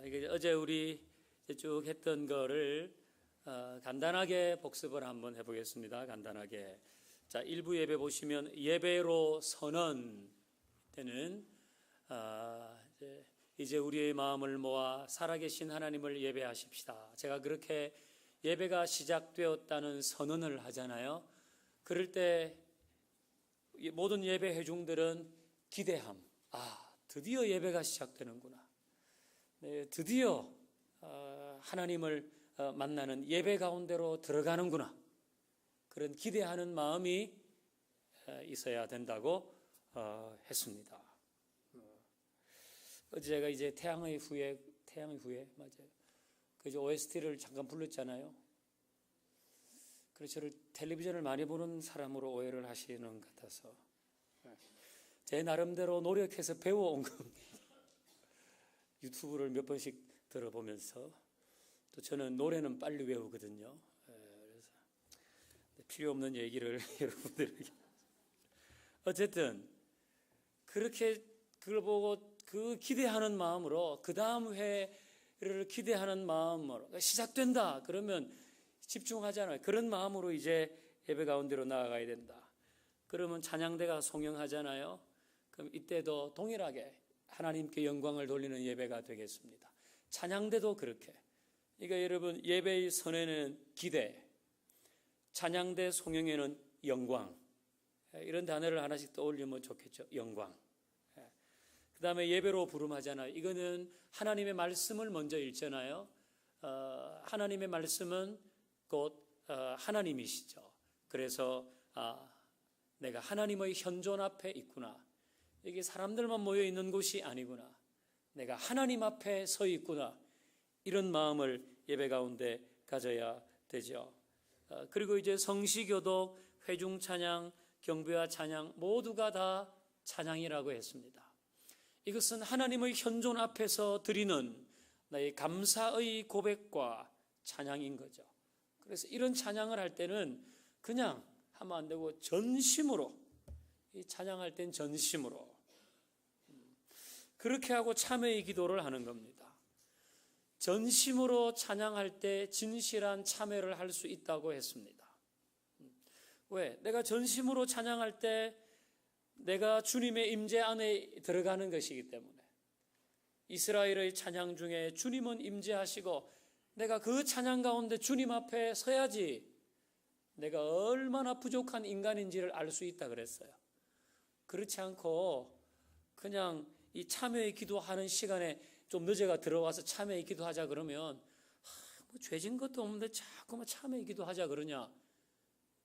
이게 어제 우리 쭉 했던 거를 간단하게 복습을 한번 해보겠습니다. 간단하게. 자, 일부 예배 보시면 예배로 선언 때는 이제 우리의 마음을 모아 살아계신 하나님을 예배하십시다. 제가 그렇게 예배가 시작되었다는 선언을 하잖아요. 그럴 때 모든 예배 회중들은 기대함. 드디어 예배가 시작되는구나. 네, 드디어 하나님을 만나는 예배 가운데로 들어가는구나. 그런 기대하는 마음이 있어야 된다고 했습니다. 어제 제가 이제 태양의 후예 맞아요. 그 OST를 잠깐 불렀잖아요. 그래서 저를 텔레비전을 많이 보는 사람으로 오해를 하시는 것 같아서 제 나름대로 노력해서 배워온 겁니다. 유튜브를 몇 번씩 들어보면서 또 저는 노래는 빨리 외우거든요. 그래서 필요 없는 얘기를 여러분들에게 어쨌든 그렇게 그걸 보고 그 기대하는 마음으로 그 다음 회를 기대하는 마음으로 시작된다 그러면 집중하잖아요. 그런 마음으로 이제 예배 가운데로 나아가야 된다. 그러면 찬양대가 송영하잖아요. 그럼 이때도 동일하게 하나님께 영광을 돌리는 예배가 되겠습니다. 찬양대도 그렇게. 그러니까 여러분 예배의 선에는 기대, 찬양대 송영에는 영광. 이런 단어를 하나씩 떠올리면 좋겠죠. 영광. 그 다음에 예배로 부름하잖아요. 이거는 하나님의 말씀을 먼저 읽잖아요. 하나님의 말씀은 곧 하나님이시죠. 그래서 내가 하나님의 현존 앞에 있구나. 이게 사람들만 모여 있는 곳이 아니구나. 내가 하나님 앞에 서 있구나. 이런 마음을 예배 가운데 가져야 되죠. 그리고 이제 성시교독, 회중찬양, 경배와 찬양 모두가 다 찬양이라고 했습니다. 이것은 하나님의 현존 앞에서 드리는 나의 감사의 고백과 찬양인 거죠. 그래서 이런 찬양을 할 때는 그냥 하면 안 되고 전심으로, 이 찬양할 땐 전심으로 그렇게 하고 참회의 기도를 하는 겁니다. 전심으로 찬양할 때 진실한 참회를 할 수 있다고 했습니다. 왜? 내가 전심으로 찬양할 때 내가 주님의 임재 안에 들어가는 것이기 때문에 이스라엘의 찬양 중에 주님은 임재하시고 내가 그 찬양 가운데 주님 앞에 서야지 내가 얼마나 부족한 인간인지를 알 수 있다 그랬어요. 그렇지 않고 그냥 이 참회의 기도하는 시간에 좀 늦어가 들어와서 참회의 기도하자 그러면 뭐 죄진 것도 없는데 자꾸만 참회의 기도하자 그러냐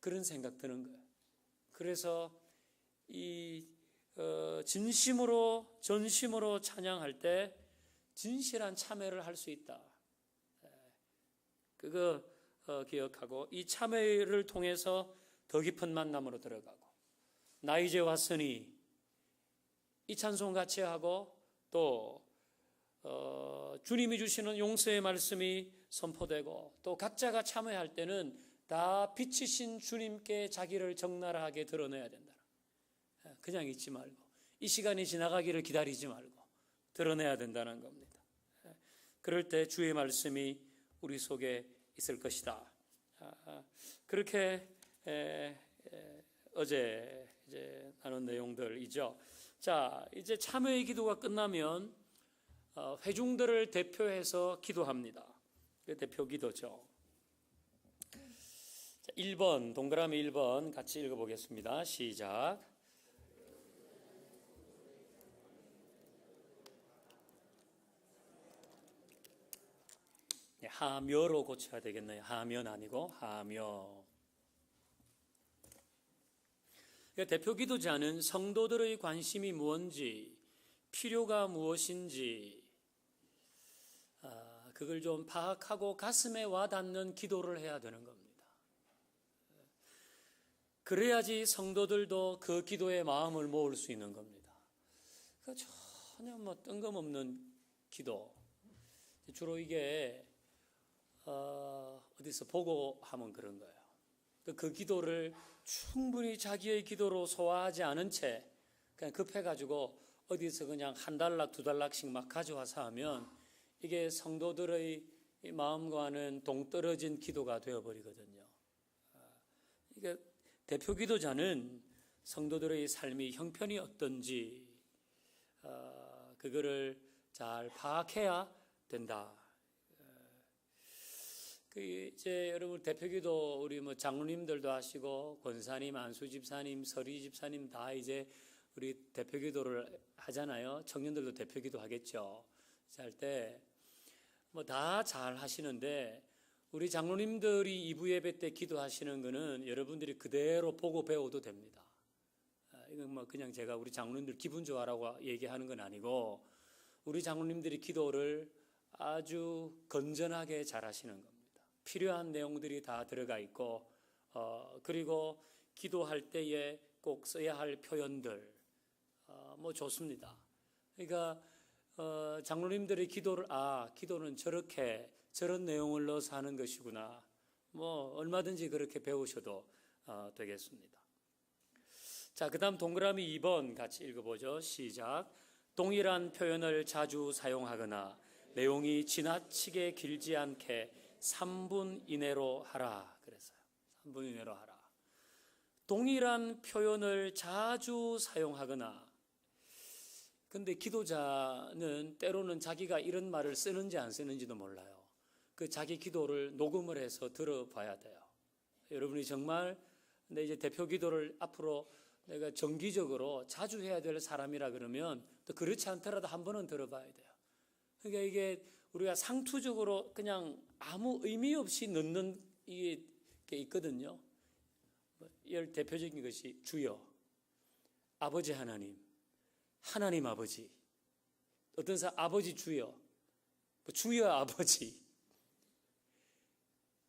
그런 생각 드는 거예요. 그래서 이 진심으로 전심으로 찬양할 때 진실한 참회를 할 수 있다. 그거 기억하고 이 참회를 통해서 더 깊은 만남으로 들어가고 나 이제 왔으니 이 찬송 같이 하고 또 주님이 주시는 용서의 말씀이 선포되고 또 각자가 참회할 때는 다 빛이신 주님께 자기를 적나라하게 드러내야 된다. 그냥 있지 말고 이 시간이 지나가기를 기다리지 말고 드러내야 된다는 겁니다. 그럴 때 주의 말씀이 우리 속에 있을 것이다. 그렇게 어제 이제 나눈 내용들이죠. 자, 이제 참회의 기도가 끝나면 회중들을 대표해서 기도합니다. 그 대표 기도죠. 자, 1번 동그라미 1번 같이 읽어보겠습니다. 시작. 하며로 고쳐야 되겠네요. 하면 아니고 하며. 대표 기도자는 성도들의 관심이 무엇인지, 필요가 무엇인지 그걸 좀 파악하고 가슴에 와닿는 기도를 해야 되는 겁니다. 그래야지 성도들도 그 기도에 마음을 모을 수 있는 겁니다. 전혀 뭐 뜬금없는 기도. 주로 이게 어디서 보고 하면 그런 거예요. 그 기도를 충분히 자기의 기도로 소화하지 않은 채 그냥 급해가지고 어디서 그냥 $1, $2씩 막 가져와서 하면 이게 성도들의 마음과는 동떨어진 기도가 되어버리거든요. 이게 대표 기도자는 성도들의 삶이 형편이 어떤지 그거를 잘 파악해야 된다. 이제 여러분 대표기도 우리 뭐 장로님들도 하시고 권사님, 안수 집사님, 서리 집사님 다 이제 우리 대표기도를 하잖아요. 청년들도 대표기도 하겠죠. 할 때 뭐 다 잘 하시는데 우리 장로님들이 2부 예배 때 기도하시는 거는 여러분들이 그대로 보고 배워도 됩니다. 이건 뭐 그냥 제가 우리 장로님들 기분 좋아라고 얘기하는 건 아니고 우리 장로님들이 기도를 아주 건전하게 잘 하시는 겁니다. 필요한 내용들이 다 들어가 있고 그리고 기도할 때에 꼭 써야 할 표현들 뭐 좋습니다. 그러니까 장로님들의 기도를 기도는 저렇게 저런 내용을 넣어서 하는 것이구나. 뭐 얼마든지 그렇게 배우셔도 되겠습니다. 자, 그다음 동그라미 2번 같이 읽어보죠. 시작. 동일한 표현을 자주 사용하거나 내용이 지나치게 길지 않게 3분 이내로 하라 그랬어요. 3분 이내로 하라. 동일한 표현을 자주 사용하거나 근데 기도자는 때로는 자기가 이런 말을 쓰는지 안 쓰는지도 몰라요. 그 자기 기도를 녹음을 해서 들어봐야 돼요. 여러분이 정말 근데 이제 대표 기도를 앞으로 내가 정기적으로 자주 해야 될 사람이라 그러면 또 그렇지 않더라도 한 번은 들어봐야 돼요. 그러니까 이게 우리가 상투적으로 그냥 아무 의미 없이 넣는 이게 있거든요. 이 대표적인 것이 주여, 아버지 하나님, 하나님 아버지, 어떤 사람 아버지 주여, 주여 아버지.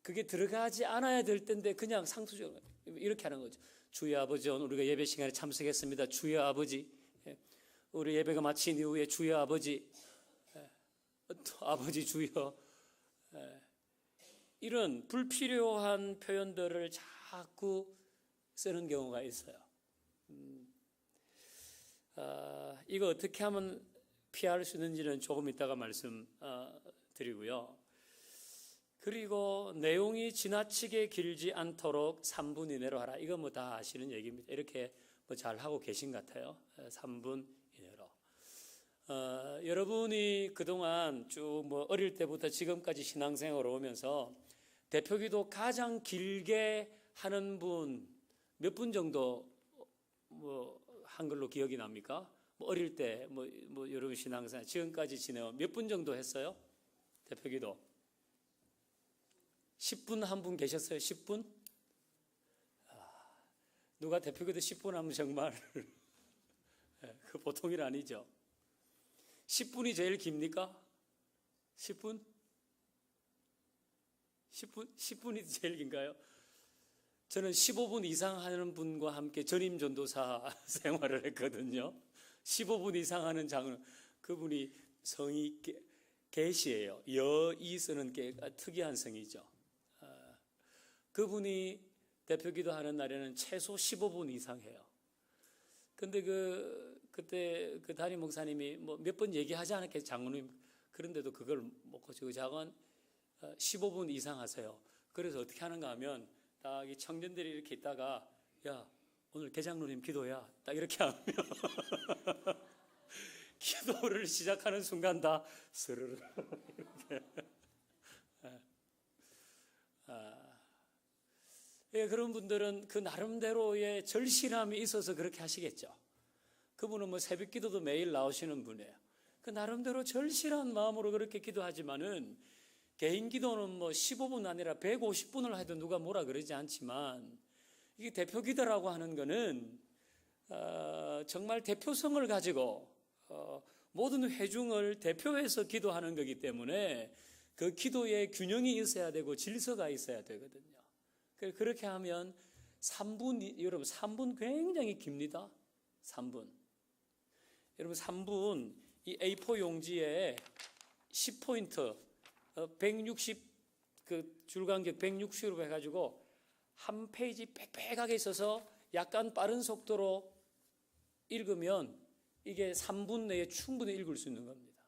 그게 들어가지 않아야 될 텐데 그냥 상투적으로 이렇게 하는 거죠. 주여 아버지, 오늘 우리가 예배 시간에 참석했습니다. 주여 아버지, 우리 예배가 마친 이후에 주여 아버지, 또 아버지 주여, 이런 불필요한 표현들을 자꾸 쓰는 경우가 있어요. 이거 어떻게 하면 피할 수 있는지는 조금 이따가 말씀드리고요. 그리고 내용이 지나치게 길지 않도록 3분 이내로 하라. 이거 뭐 다 아시는 얘기입니다. 이렇게 뭐 잘 하고 계신 것 같아요. 3분 이내로. 여러분이 그동안 쭉 뭐 어릴 때부터 지금까지 신앙생활을 오면서 대표기도 가장 길게 하는 분 몇 분 정도 뭐 한글로 기억이 납니까? 뭐 어릴 때 뭐 여러분 신앙생활 지금까지 지내온 몇 분 정도 했어요? 대표기도 10분 한 분 계셨어요? 10분? 누가 대표기도 10분 하면 정말 그 보통 일 아니죠. 10분이 제일 깁니까? 10분? 10분이 제일 긴가요? 저는 15분 이상 하는 분과 함께 전임 전도사 생활을 했거든요. 15분 이상 하는 장은 그분이 성이 계시예요. 여이 쓰는 게 특이한 성이죠. 그분이 대표기도 하는 날에는 최소 15분 이상 해요. 근데 그때 그 담임 목사님이 뭐 몇 번 얘기하지 않았겠어요, 장로님. 그런데도 그걸 못 고치고 작은 15분 이상 하세요. 그래서 어떻게 하는가 하면 딱 이 청년들이 이렇게 있다가 야 오늘 개장로님 기도야 딱 이렇게 하면 기도를 시작하는 순간 다 스르르 이렇게 그런 분들은 그 나름대로의 절실함이 있어서 그렇게 하시겠죠. 그분은 뭐 새벽 기도도 매일 나오시는 분이에요. 그 나름대로 절실한 마음으로 그렇게 기도하지만은 개인 기도는 뭐 15분 아니라 150분을 해도 누가 뭐라 그러지 않지만 이게 대표 기도라고 하는 거는 정말 대표성을 가지고 모든 회중을 대표해서 기도하는 거기 때문에 그 기도에 균형이 있어야 되고 질서가 있어야 되거든요. 그렇게 하면 3분, 여러분 3분 굉장히 깁니다. 3분. 여러분 3분 이 A4 용지에 10포인트 160 그 줄간격 160으로 해가지고 한 페이지 빽빽하게 있어서 약간 빠른 속도로 읽으면 이게 3분 내에 충분히 읽을 수 있는 겁니다.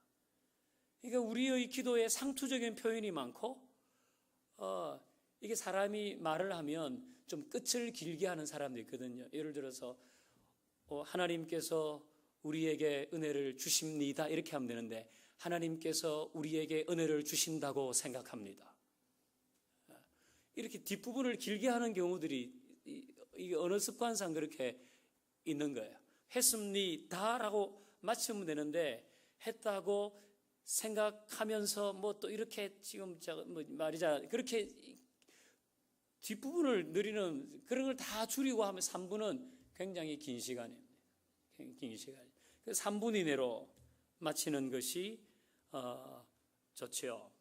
그러니까 우리의 기도에 상투적인 표현이 많고, 이게 사람이 말을 하면 좀 끝을 길게 하는 사람도 있거든요. 예를 들어서 하나님께서 우리에게 은혜를 주십니다 이렇게 하면 되는데, 하나님께서 우리에게 은혜를 주신다고 생각합니다. 이렇게 뒷부분을 길게 하는 경우들이 이게 언어 습관상 그렇게 있는 거예요. 했습니다라고 마치면 되는데, 했다고 생각하면서 뭐 또 이렇게 지금 말이자 그렇게 뒷부분을 느리는 그런 걸 다 줄이고 하면 3분은 굉장히 긴 시간입니다. 긴 시간. 3분 이내로 마치는 것이 좋지요.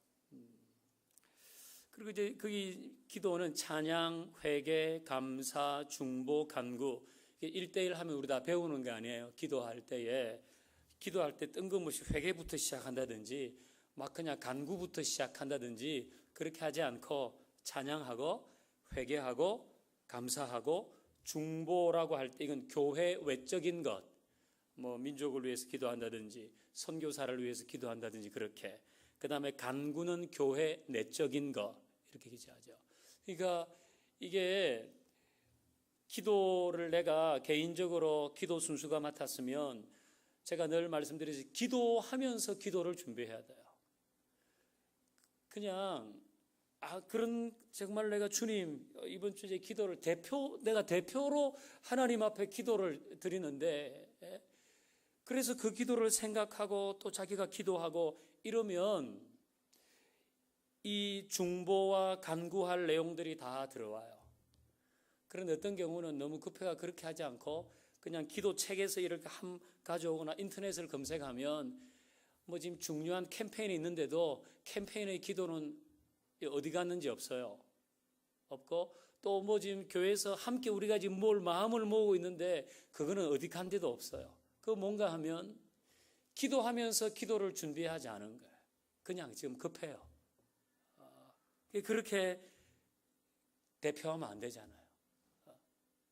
그리고 이제 거기 기도는 찬양, 회개, 감사, 중보, 간구 1대1 하면 우리 다 배우는 거 아니에요. 기도할 때 뜬금없이 회개부터 시작한다든지 막 그냥 간구부터 시작한다든지 그렇게 하지 않고 찬양하고 회개하고 감사하고 중보라고 할 때 이건 교회 외적인 것, 뭐 민족을 위해서 기도한다든지 선교사를 위해서 기도한다든지 그렇게. 그 다음에 간구는 교회 내적인 것 이렇게 기재하죠. 그러니까 이게 기도를 내가 개인적으로 기도 순수가 맡았으면 제가 늘 말씀드리지 기도하면서 기도를 준비해야 돼요. 그냥 그런 정말 내가 주님 이번 주에 기도를 내가 대표로 하나님 앞에 기도를 드리는데, 그래서 그 기도를 생각하고 또 자기가 기도하고 이러면 이 중보와 간구할 내용들이 다 들어와요. 그런데 어떤 경우는 너무 급해가 그렇게 하지 않고 그냥 기도책에서 이렇게 가져오거나 인터넷을 검색하면 뭐 지금 중요한 캠페인이 있는데도 캠페인의 기도는 어디 갔는지 없어요. 없고 또 뭐 지금 교회에서 함께 우리가 지금 마음을 모으고 있는데 그거는 어디 간 데도 없어요. 그거 뭔가 하면 기도하면서 기도를 준비하지 않은 거예요. 그냥 지금 급해요. 그렇게 대표하면 안 되잖아요.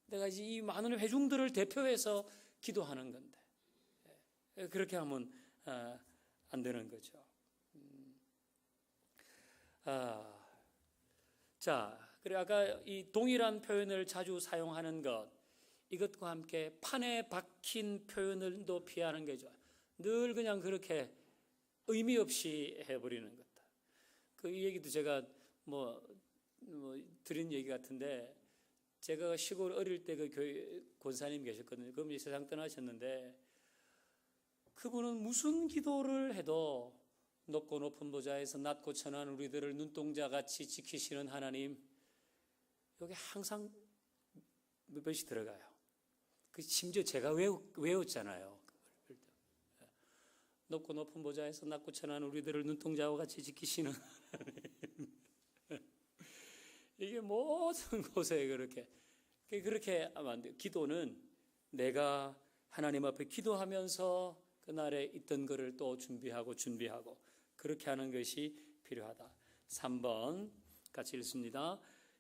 내가 이제 이 많은 회중들을 대표해서 기도하는 건데 그렇게 하면 안 되는 거죠. 자, 그리고 아까 이 동일한 표현을 자주 사용하는 것, 이것과 함께 판에 박힌 표현을도 피하는 게 좋아요. 늘 그냥 그렇게 의미 없이 해버리는 것. 그 이 얘기도 제가 뭐 드린 얘기 같은데, 제가 시골 어릴 때 그 교회 권사님 계셨거든요. 그분 이제 세상 떠나셨는데, 그분은 무슨 기도를 해도 높고 높은 보좌에서 낮고 천한 우리들을 눈동자같이 지키시는 하나님, 여기 항상 몇 번씩 들어가요. 그 심지어 제가 외웠잖아요. 높고 높은 보좌에서 낮고 천한 우리들을 눈동자와 같이 지키시는 하나님. 이게 모든 곳에 그렇게 하면 안 돼요. 기도는 내가 하나님 앞에 기도하면서 그날에 있던 것을 또 준비하고 그렇게 하는 것이 필요하다. 3번 같이 읽습니다.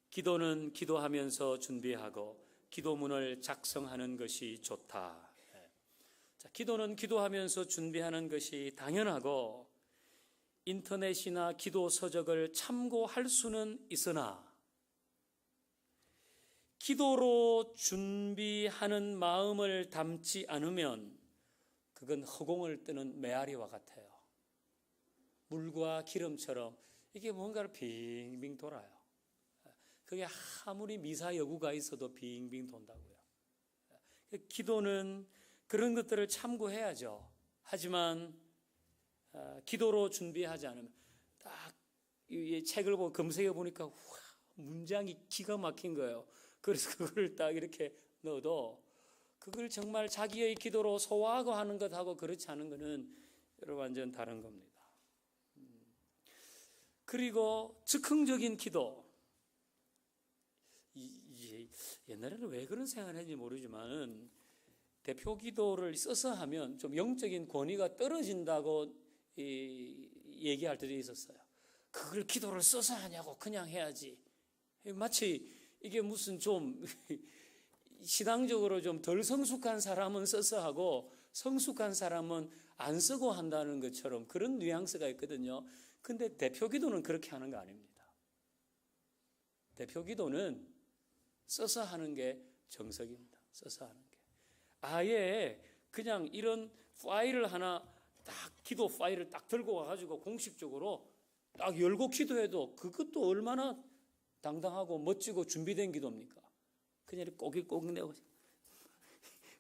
기도는 기도하면서 준비하고 기도문을 작성하는 것이 좋다. 자, 기도는 기도하면서 준비하는 것이 당연하고 인터넷이나 기도 서적을 참고할 수는 있으나 기도로 준비하는 마음을 담지 않으면 그건 허공을 뜨는 메아리와 같아요. 물과 기름처럼 이게 뭔가를 빙빙 돌아요. 그게 아무리 미사 여구가 있어도 빙빙 돈다고요. 기도는 그런 것들을 참고해야죠. 하지만 기도로 준비하지 않으면 딱 이 책을 보고 검색해 보니까 문장이 기가 막힌 거예요. 그래서 그걸 딱 이렇게 넣어도 그걸 정말 자기의 기도로 소화하고 하는 것하고 그렇지 않은 것은 여러분 완전 다른 겁니다. 그리고 즉흥적인 기도. 옛날에는 왜 그런 생각을 했는지 모르지만 대표 기도를 써서 하면 좀 영적인 권위가 떨어진다고 얘기할 때도 있었어요. 그걸 기도를 써서 하냐고 그냥 해야지. 마치 이게 무슨 좀 신앙적으로 좀 덜 성숙한 사람은 써서 하고 성숙한 사람은 안 쓰고 한다는 것처럼 그런 뉘앙스가 있거든요. 근데 대표 기도는 그렇게 하는 거 아닙니다. 대표 기도는 써서 하는 게 정석입니다. 써서 하는 게. 아예 그냥 이런 파일을 하나 딱 기도 파일을 딱 들고 와가지고 공식적으로 딱 열고 기도해도 그것도 얼마나 당당하고 멋지고 준비된 기도입니까? 그냥 꼬깃꼬깃 내고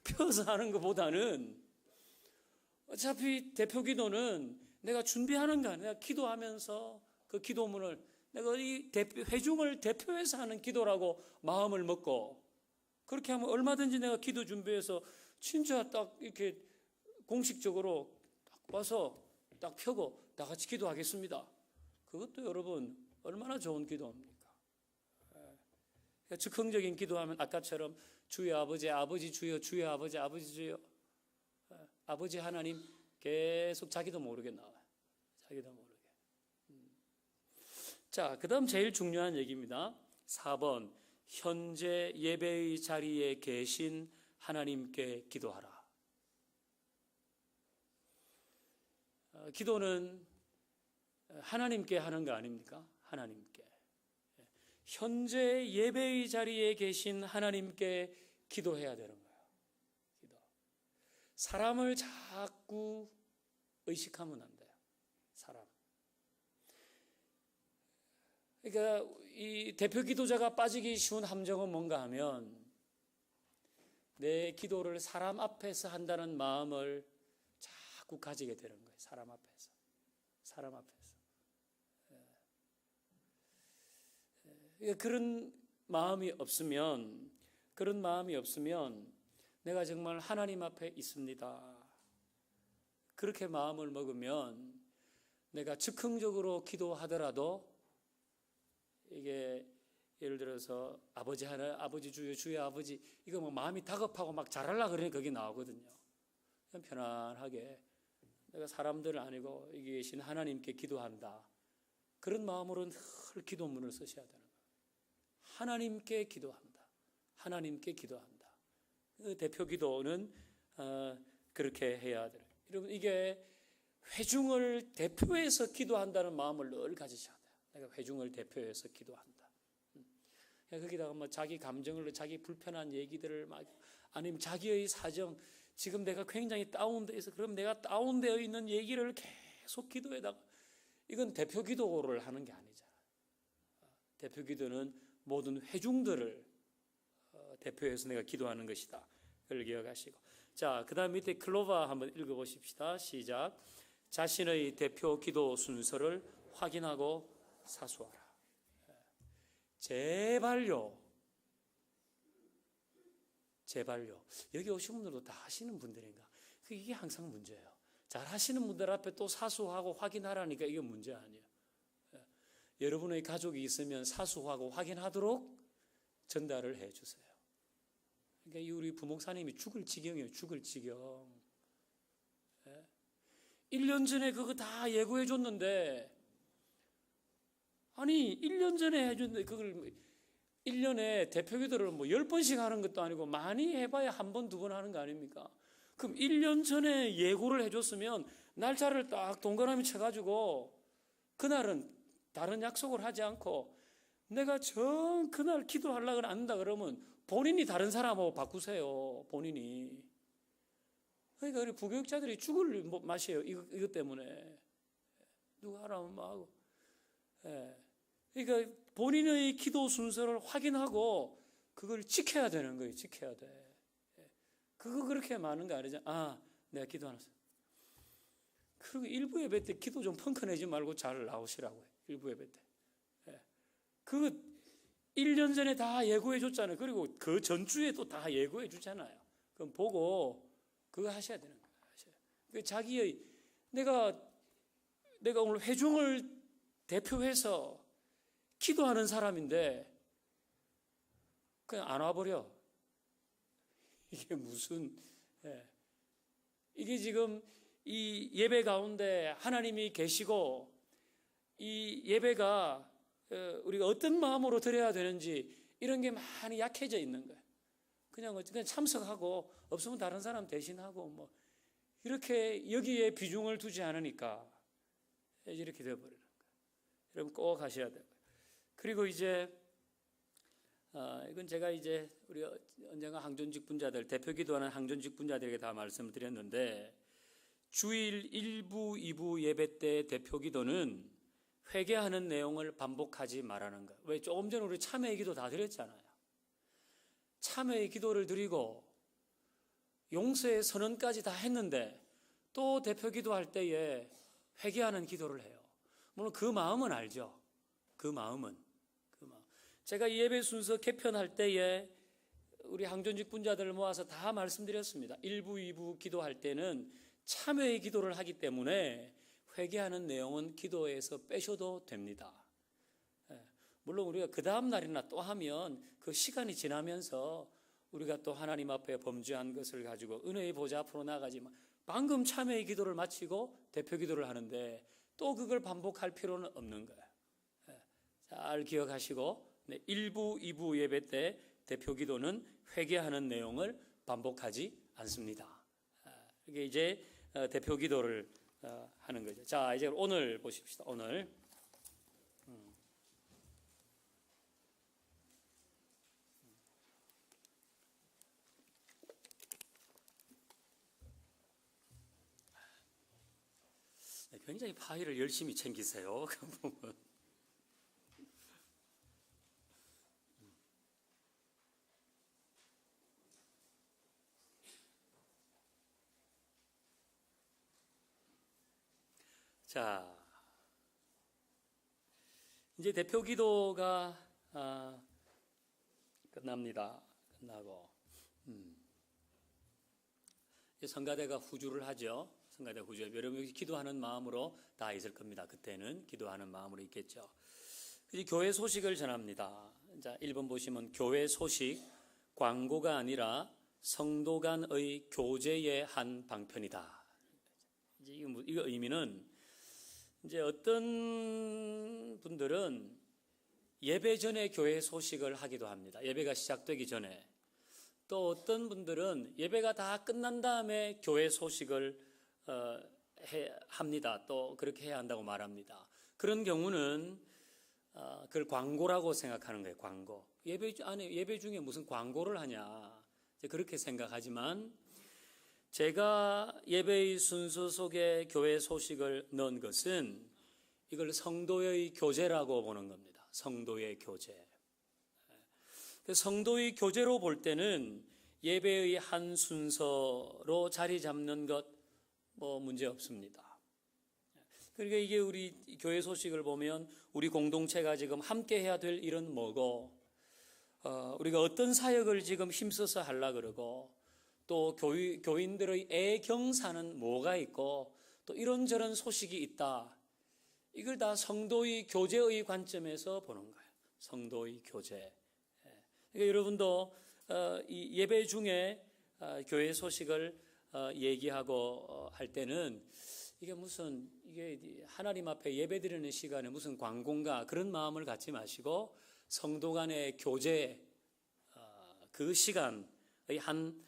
펴서 하는 것보다는 어차피 대표 기도는 내가 준비하는 거 아니야. 내가 기도하면서 그 기도문을 내가 이 회중을 대표해서 하는 기도라고 마음을 먹고 그렇게 하면 얼마든지 내가 기도 준비해서 진짜 딱 이렇게 공식적으로 딱 와서 딱 펴고 다 같이 기도하겠습니다. 그것도 여러분 얼마나 좋은 기도입니까? 즉흥적인 기도하면 아까처럼 주여 아버지, 아버지 주여, 주여 아버지, 아버지 주여, 아버지 하나님 계속 자기도 모르게 나와요. 자기도 모르게. 자, 그 다음 제일 중요한 얘기입니다. 4번, 현재 예배의 자리에 계신 하나님께 기도하라. 기도는 하나님께 하는 거 아닙니까? 하나님께. 현재 예배의 자리에 계신 하나님께 기도해야 되는 거예요. 기도. 사람을 자꾸 의식하면 안 돼요. 사람. 그러니까 이 대표 기도자가 빠지기 쉬운 함정은 뭔가 하면 내 기도를 사람 앞에서 한다는 마음을 자꾸 가지게 되는 거예요. 사람 앞에서. 사람 앞에서. 그런 마음이 없으면 내가 정말 하나님 앞에 있습니다. 그렇게 마음을 먹으면 내가 즉흥적으로 기도하더라도 이게 예를 들어서 아버지 하나, 아버지 주여, 주여 아버지 이거 뭐 마음이 다급하고 막 잘하려고 그러니 거기 나오거든요. 그냥 편안하게 내가 사람들을 아니고 여기 계신 하나님께 기도한다. 그런 마음으로는 늘 기도문을 쓰셔야 되는 거예요. 하나님께 기도한다. 하나님께 기도한다. 그 대표 기도는 그렇게 해야 돼요. 여러분 이게 회중을 대표해서 기도한다는 마음을 늘 가지셔야 돼요. 내가 회중을 대표해서 기도한다. 거기다가 뭐 자기 감정을 자기 불편한 얘기들을 막 아니면 자기의 사정 지금 내가 굉장히 다운되어 있어. 그럼 내가 다운되어 있는 얘기를 계속 기도에다가 이건 대표 기도를 하는 게 아니잖아. 대표 기도는 모든 회중들을 대표해서 내가 기도하는 것이다. 그걸 기억하시고. 자, 그 다음 밑에 클로바 한번 읽어보십시다. 시작. 자신의 대표 기도 순서를 확인하고 사수하라. 제발요. 제발요. 여기 오신 분들도 다 하시는 분들인가? 이게 항상 문제예요. 잘 하시는 분들 앞에 또 사수하고 확인하라니까 이게 문제 아니에요. 여러분의 가족이 있으면 사수하고 확인하도록 전달을 해 주세요. 그러니까 우리 부목사님이 죽을 지경이에요. 죽을 지경. 1년 전에 그거 다 예고해 줬는데 아니 1년 전에 해줬는데 그걸 1년에 대표기도를 뭐 10번씩 하는 것도 아니고 많이 해봐야 한 번, 두 번 하는 거 아닙니까? 그럼 1년 전에 예고를 해줬으면 날짜를 딱 동그라미 쳐가지고 그날은 다른 약속을 하지 않고 내가 그날 기도하려고 안다 그러면 본인이 다른 사람하고 바꾸세요. 본인이. 그러니까 우리 부교육자들이 죽을 맛이에요. 이것 때문에. 누가 하라면 뭐 하고. 그러니까 본인의 기도 순서를 확인하고 그걸 지켜야 되는 거예요. 지켜야 돼. 그거 그렇게 많은 거 아니죠? 아, 내가 기도 안 했어. 그리고 일부 예배 때 기도 좀 펑크내지 말고 잘 나오시라고요. 일부 예배 때. 그거 1년 전에 다 예고해 줬잖아요. 그리고 그 전주에도 다 예고해 주잖아요. 그럼 보고 그거 하셔야 되는 거예요. 자기의 내가 오늘 회중을 대표해서 기도하는 사람인데 그냥 안 와버려. 이게 무슨 이게 지금 이 예배 가운데 하나님이 계시고 이 예배가 우리가 어떤 마음으로 드려야 되는지 이런 게 많이 약해져 있는 거예요. 그냥 참석하고 없으면 다른 사람 대신하고 뭐 이렇게 여기에 비중을 두지 않으니까 이렇게 되어버리는 거예요. 여러분 꼭 하셔야 돼요. 그리고 이제 이건 제가 이제 우리 언젠가 항존직 분자들 대표 기도하는 항존직 분자들에게 다 말씀을 드렸는데 주일 1부, 2부 예배 때 대표 기도는 회개하는 내용을 반복하지 말라는 거예요. 왜? 조금 전에 우리 참회의 기도 다 드렸잖아요. 참회의 기도를 드리고 용서의 선언까지 다 했는데 또 대표 기도할 때에 회개하는 기도를 해요. 물론 그 마음은 알죠. 그 마음은. 제가 예배 순서 개편할 때에 우리 항존직 분자들을 모아서 다 말씀드렸습니다. 1부, 2부 기도할 때는 참회의 기도를 하기 때문에 회개하는 내용은 기도에서 빼셔도 됩니다. 물론 우리가 그 다음 날이나 또 하면 그 시간이 지나면서 우리가 또 하나님 앞에 범죄한 것을 가지고 은혜의 보좌 앞으로 나가지만 방금 참회의 기도를 마치고 대표 기도를 하는데 또 그걸 반복할 필요는 없는 거예요. 잘 기억하시고 1부, 2부 예배 때 대표 기도는 회개하는 내용을 반복하지 않습니다. 이게 이제 대표 기도를 하는 거죠. 자, 이제 오늘 보십시다. 오늘 굉장히 파일을 열심히 챙기세요. 자, 이제 대표 기도가 끝납니다. 끝나고 성가대가 후주를 하죠. 성가대 후주. 여러분 기도하는 마음으로 다 있을 겁니다. 그때는 기도하는 마음으로 있겠죠. 이제 교회 소식을 전합니다. 자, 1번 보시면 교회 소식, 광고가 아니라 성도 간의 교제의 한 방편이다. 이제 이거 의미는 이제 어떤 분들은 예배 전에 교회 소식을 하기도 합니다. 예배가 시작되기 전에. 또 어떤 분들은 예배가 다 끝난 다음에 교회 소식을 합니다. 또 그렇게 해야 한다고 말합니다. 그런 경우는 그걸 광고라고 생각하는 거예요. 광고. 예배 중에 무슨 광고를 하냐. 그렇게 생각하지만 제가 예배의 순서 속에 교회 소식을 넣은 것은 이걸 성도의 교제라고 보는 겁니다. 성도의 교제. 성도의 교제로 볼 때는 예배의 한 순서로 자리 잡는 것 뭐 문제 없습니다. 그러니까 이게 우리 교회 소식을 보면 우리 공동체가 지금 함께 해야 될 일은 뭐고 우리가 어떤 사역을 지금 힘써서 하려고 그러고 또 교인들의 애경사는 뭐가 있고 또 이런저런 소식이 있다. 이걸 다 성도의 교제의 관점에서 보는 거예요. 성도의 교제. 그러니까 여러분도 이 예배 중에 교회 소식을 얘기하고 할 때는 이게 하나님 앞에 예배 드리는 시간에 무슨 광고인가 그런 마음을 갖지 마시고 성도 간의 교제 그 시간의 한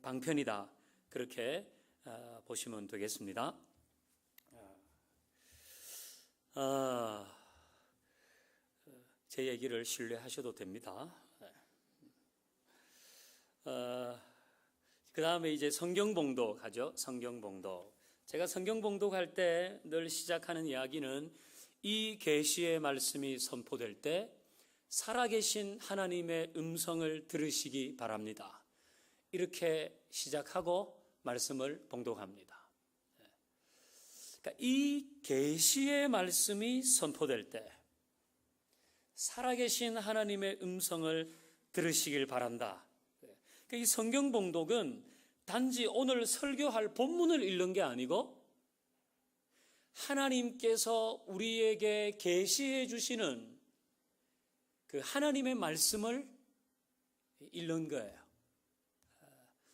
방편이다. 그렇게 보시면 되겠습니다. 제 얘기를 신뢰하셔도 됩니다. 그 다음에 이제 성경봉독 하죠. 성경봉독. 제가 성경봉독 할 때 늘 시작하는 이야기는 이 계시의 말씀이 선포될 때 살아계신 하나님의 음성을 들으시기 바랍니다. 이렇게 시작하고 말씀을 봉독합니다. 그러니까 이 계시의 말씀이 선포될 때 살아계신 하나님의 음성을 들으시길 바란다. 그러니까 이 성경 봉독은 단지 오늘 설교할 본문을 읽는 게 아니고 하나님께서 우리에게 계시해 주시는 그 하나님의 말씀을 읽는 거예요.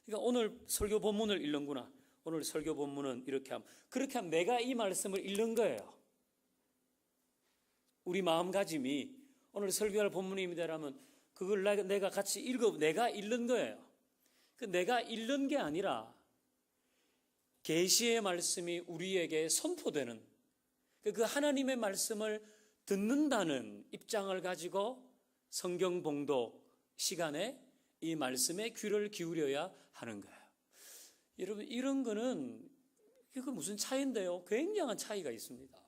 그러니까 오늘 설교 본문을 읽는구나. 오늘 설교 본문은 이렇게 하면, 그렇게 하면 내가 이 말씀을 읽는 거예요. 우리 마음가짐이 오늘 설교할 본문입니다라면 그걸 내가 같이 내가 읽는 거예요. 그 내가 읽는 게 아니라 계시의 말씀이 우리에게 선포되는, 그 하나님의 말씀을 듣는다는 입장을 가지고 성경 봉독 시간에 이 말씀에 귀를 기울여야 하는 거예요. 여러분, 이런 거는 이거 무슨 차이인데요? 굉장한 차이가 있습니다.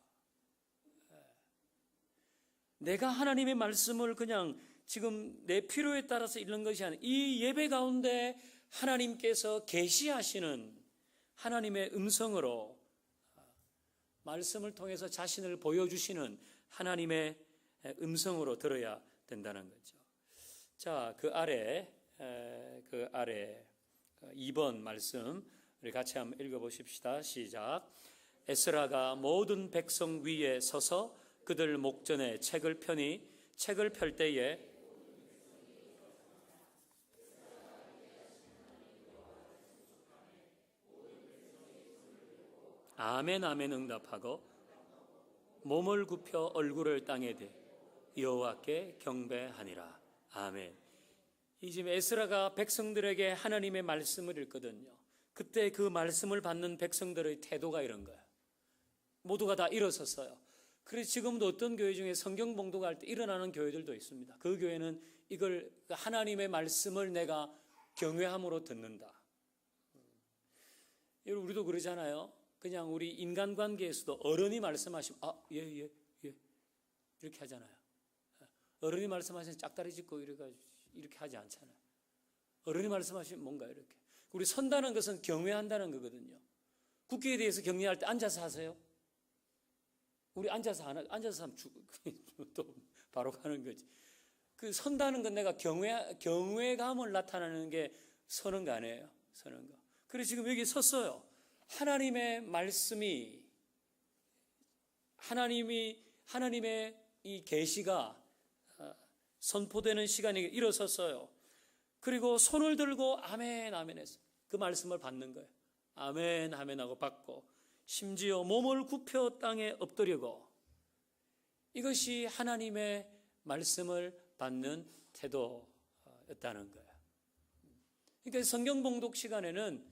내가 하나님의 말씀을 그냥 지금 내 필요에 따라서 읽는 것이 아니라 이 예배 가운데 하나님께서 계시하시는 하나님의 음성으로 말씀을 통해서 자신을 보여주시는 하나님의 음성으로 들어야 된다는 거죠. 자, 그 아래 2번 말씀 우리 같이 한번 읽어보십시다. 시작. 에스라가 모든 백성 위에 서서 그들 목전에 책을 펴니 책을 펼 때에 아멘 아멘 응답하고 몸을 굽혀 얼굴을 땅에 대 여호와께 경배하니라. 아멘. 이 지금 에스라가 백성들에게 하나님의 말씀을 읽거든요. 그때 그 말씀을 받는 백성들의 태도가 이런 거예요. 모두가 다 일어섰어요. 그래서 지금도 어떤 교회 중에 성경 봉독할 때 일어나는 교회들도 있습니다. 그 교회는 이걸 하나님의 말씀을 내가 경외함으로 듣는다. 여러분, 우리도 그러잖아요. 그냥 우리 인간관계에서도 어른이 말씀하시면 예 이렇게 하잖아요. 어른이 말씀하시면 짝다리 짚고 이렇게 하지 않잖아요. 어른이 말씀하시면 뭔가 이렇게. 우리 선다는 것은 경외한다는 거거든요. 국기에 대해서 경외할 때 앉아서 하세요. 우리 앉아서 하면 또 바로 가는 거지. 그 선다는 건 내가 경외감을 나타내는 게 서는 거 아니에요. 서는 거. 그래서 지금 여기 섰어요. 하나님의 말씀이 하나님의 이 계시가 선포되는 시간이 일어섰어요. 그리고 손을 들고 아멘 아멘 했어요. 그 말씀을 받는 거예요. 아멘 아멘 하고 받고 심지어 몸을 굽혀 땅에 엎드리고, 이것이 하나님의 말씀을 받는 태도였다는 거예요. 그러니까 성경 봉독 시간에는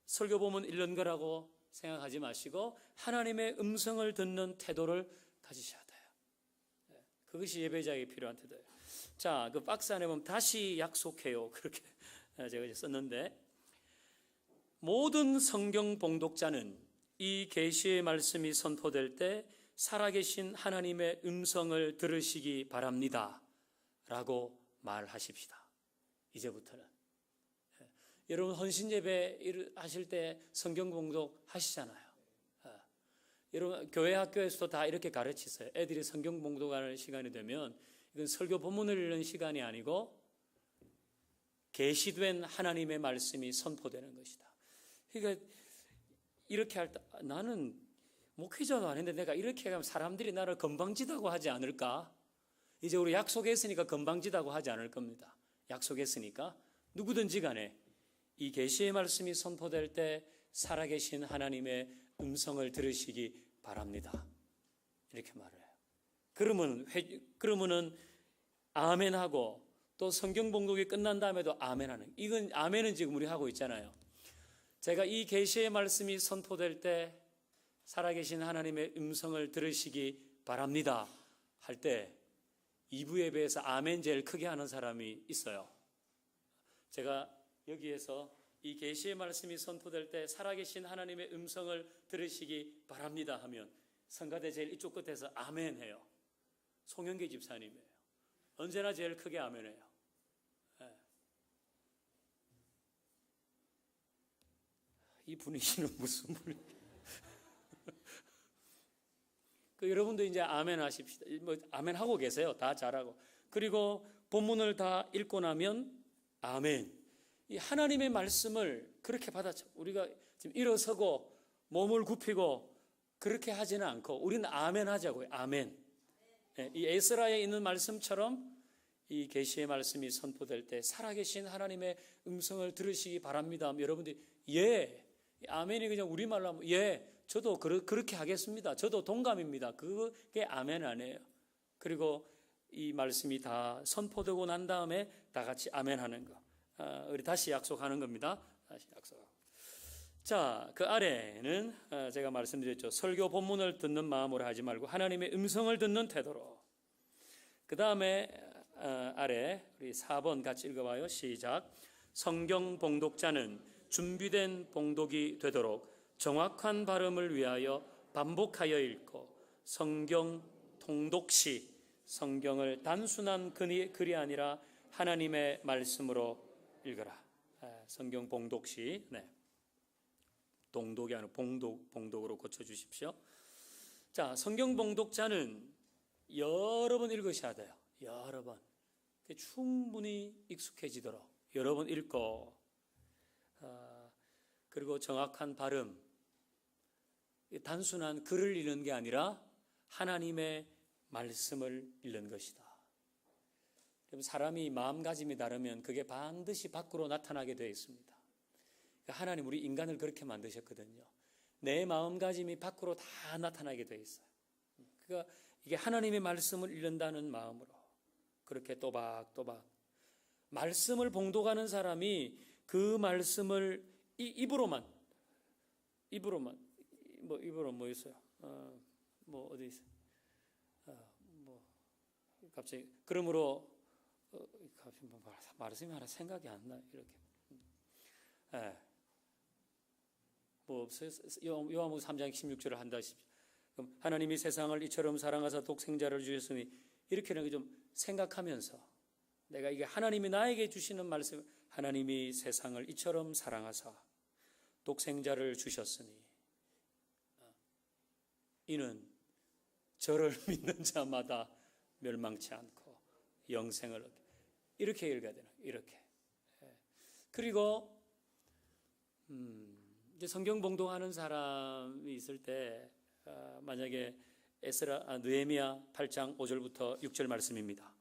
설교 보면 읽는 거라고 생각하지 마시고 하나님의 음성을 듣는 태도를 가지셔야 돼요. 그것이 예배자에게 필요한 태도예요. 자, 그 박스 안에 보면 다시 약속해요. 그렇게 제가 썼는데, 모든 성경 봉독자는 이 계시의 말씀이 선포될 때 살아계신 하나님의 음성을 들으시기 바랍니다 라고 말하십시다. 이제부터는. 여러분, 헌신예배 하실 때 성경 봉독 하시잖아요. 여러분, 교회 학교에서도 다 이렇게 가르치세요. 애들이 성경 봉독하는 시간이 되면 이건 설교 본문을 읽는 시간이 아니고 계시된 하나님의 말씀이 선포되는 것이다. 그러니까 이렇게 할 때 나는 목회자도 아닌데 내가 이렇게 하면 사람들이 나를 건방지다고 하지 않을까? 이제 우리 약속했으니까 건방지다고 하지 않을 겁니다. 약속했으니까 누구든지 간에 이 계시의 말씀이 선포될 때 살아계신 하나님의 음성을 들으시기 바랍니다. 이렇게 말해요. 그러면은 아멘하고 또 성경 봉독이 끝난 다음에도 아멘하는, 이건 아멘은 지금 우리 하고 있잖아요. 제가 이 계시의 말씀이 선포될 때 살아계신 하나님의 음성을 들으시기 바랍니다 할 때 2부 예배에서 아멘 제일 크게 하는 사람이 있어요. 제가 여기에서 이 계시의 말씀이 선포될 때 살아계신 하나님의 음성을 들으시기 바랍니다 하면 성가대 제일 이쪽 끝에서 아멘 해요. 송영기 집사님이에요. 언제나 제일 크게 아멘 해요. 이 분위기는 무슨 분위기? 여러분도 이제 아멘 하십시다. 아멘 하고 계세요. 다 잘하고. 그리고 본문을 다 읽고 나면 아멘. 이 하나님의 말씀을 그렇게 받아쳐. 우리가 지금 일어서고 몸을 굽히고 그렇게 하지는 않고 우리는 아멘 하자고요. 아멘. 이 에스라에 있는 말씀처럼 이 계시의 말씀이 선포될 때 살아계신 하나님의 음성을 들으시기 바랍니다. 여러분들이 예, 아멘이 그냥 우리말로 하면 예, 저도 그렇게 하겠습니다. 저도 동감입니다. 그게 아멘 아니에요. 그리고 이 말씀이 다 선포되고 난 다음에 다 같이 아멘 하는 거. 우리 다시 약속하는 겁니다. 다시 약속하고. 자, 그 아래는 제가 말씀드렸죠. 설교 본문을 듣는 마음으로 하지 말고 하나님의 음성을 듣는 태도로. 그 다음에 아래 우리 4번 같이 읽어봐요. 시작. 성경 봉독자는 준비된 봉독이 되도록 정확한 발음을 위하여 반복하여 읽고 성경 통독 시 성경을 단순한 글이 아니라 하나님의 말씀으로 읽어라. 성경 봉독 시, 동독이 아니라 봉독으로 고쳐주십시오. 자, 성경 봉독자는 여러 번 읽으셔야 돼요. 여러 번. 충분히 익숙해지도록 여러 번 읽고, 그리고 정확한 발음, 단순한 글을 읽는 게 아니라 하나님의 말씀을 읽는 것이다. 사람이 마음가짐이 다르면 그게 반드시 밖으로 나타나게 되어 있습니다. 하나님 우리 인간을 그렇게 만드셨거든요. 내 마음가짐이 밖으로 다 나타나게 되어 있어요. 그러니까 이게 하나님의 말씀을 읽는다는 마음으로 그렇게 또박또박 말씀을 봉독하는 사람이 그 말씀을 입으로만 뭐 있어요? 뭐 어디 있어요? 뭐 갑자기 그러므로 말씀이 하나 생각이 안 나. 이렇게 뭐 없어요? 요한복음 3장 16절을 한다시피 그럼 하나님이 세상을 이처럼 사랑하사 독생자를 주셨으니 이렇게는 좀 생각하면서 내가 이게 하나님이 나에게 주시는 말씀, 하나님이 세상을 이처럼 사랑하사 독생자를 주셨으니 이는 저를 믿는 자마다 멸망치 않고 영생을 얻게. 이렇게 읽어야 되나? 이렇게. 그리고 이제 성경 봉독하는 사람이 있을 때 만약에 느헤미야 8장 5절부터 6절 말씀입니다.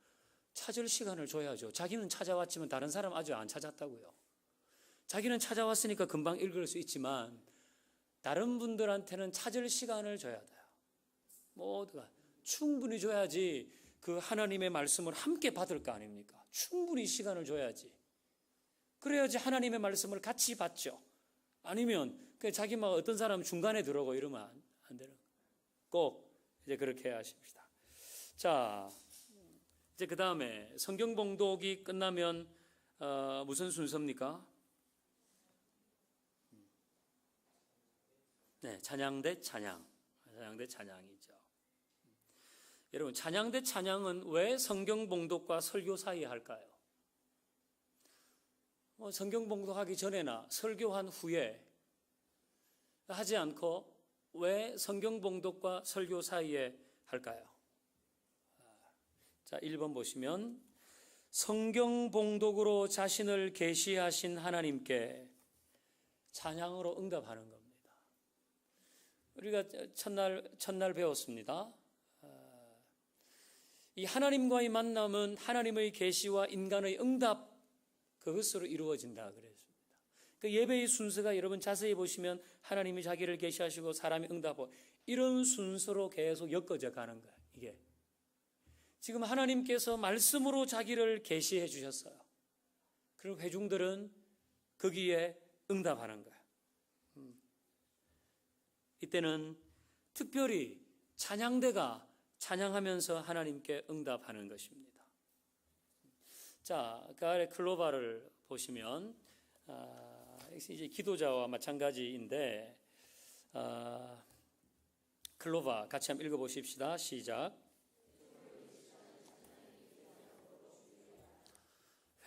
찾을 시간을 줘야죠. 자기는 찾아왔지만 다른 사람 아직 안 찾았다고요. 자기는 찾아왔으니까 금방 읽을 수 있지만 다른 분들한테는 찾을 시간을 줘야 돼요. 모두가 충분히 줘야지 그 하나님의 말씀을 함께 받을 거 아닙니까? 충분히 시간을 줘야지. 그래야지 하나님의 말씀을 같이 받죠. 아니면 자기만 어떤 사람 중간에 들어오고 이러면 안 되는 거예요. 꼭 이제 그렇게 하십시다. 자, 이제 그 다음에 성경 봉독이 끝나면 무슨 순서입니까? 네, 찬양 대 찬양. 찬양 대 찬양이죠. 여러분, 찬양 대 찬양은 왜 성경 봉독과 설교 사이에 할까요? 성경 봉독하기 전에나 설교한 후에 하지 않고 왜 성경 봉독과 설교 사이에 할까요? 자, 1번 보시면 성경 봉독으로 자신을 계시하신 하나님께 찬양으로 응답하는 겁니다. 우리가 첫날 배웠습니다. 이 하나님과의 만남은 하나님의 계시와 인간의 응답 그것으로 이루어진다 그랬습니다. 그 예배의 순서가 여러분 자세히 보시면 하나님이 자기를 계시하시고 사람이 응답하고 이런 순서로 계속 엮어져 가는 거예요. 이게 지금 하나님께서 말씀으로 자기를 계시해 주셨어요. 그리고 회중들은 거기에 응답하는 거예요. 이때는 특별히 찬양대가 찬양하면서 하나님께 응답하는 것입니다. 자, 그 아래 클로바를 보시면 이제 기도자와 마찬가지인데 클로바 같이 한번 읽어보십시다. 시작.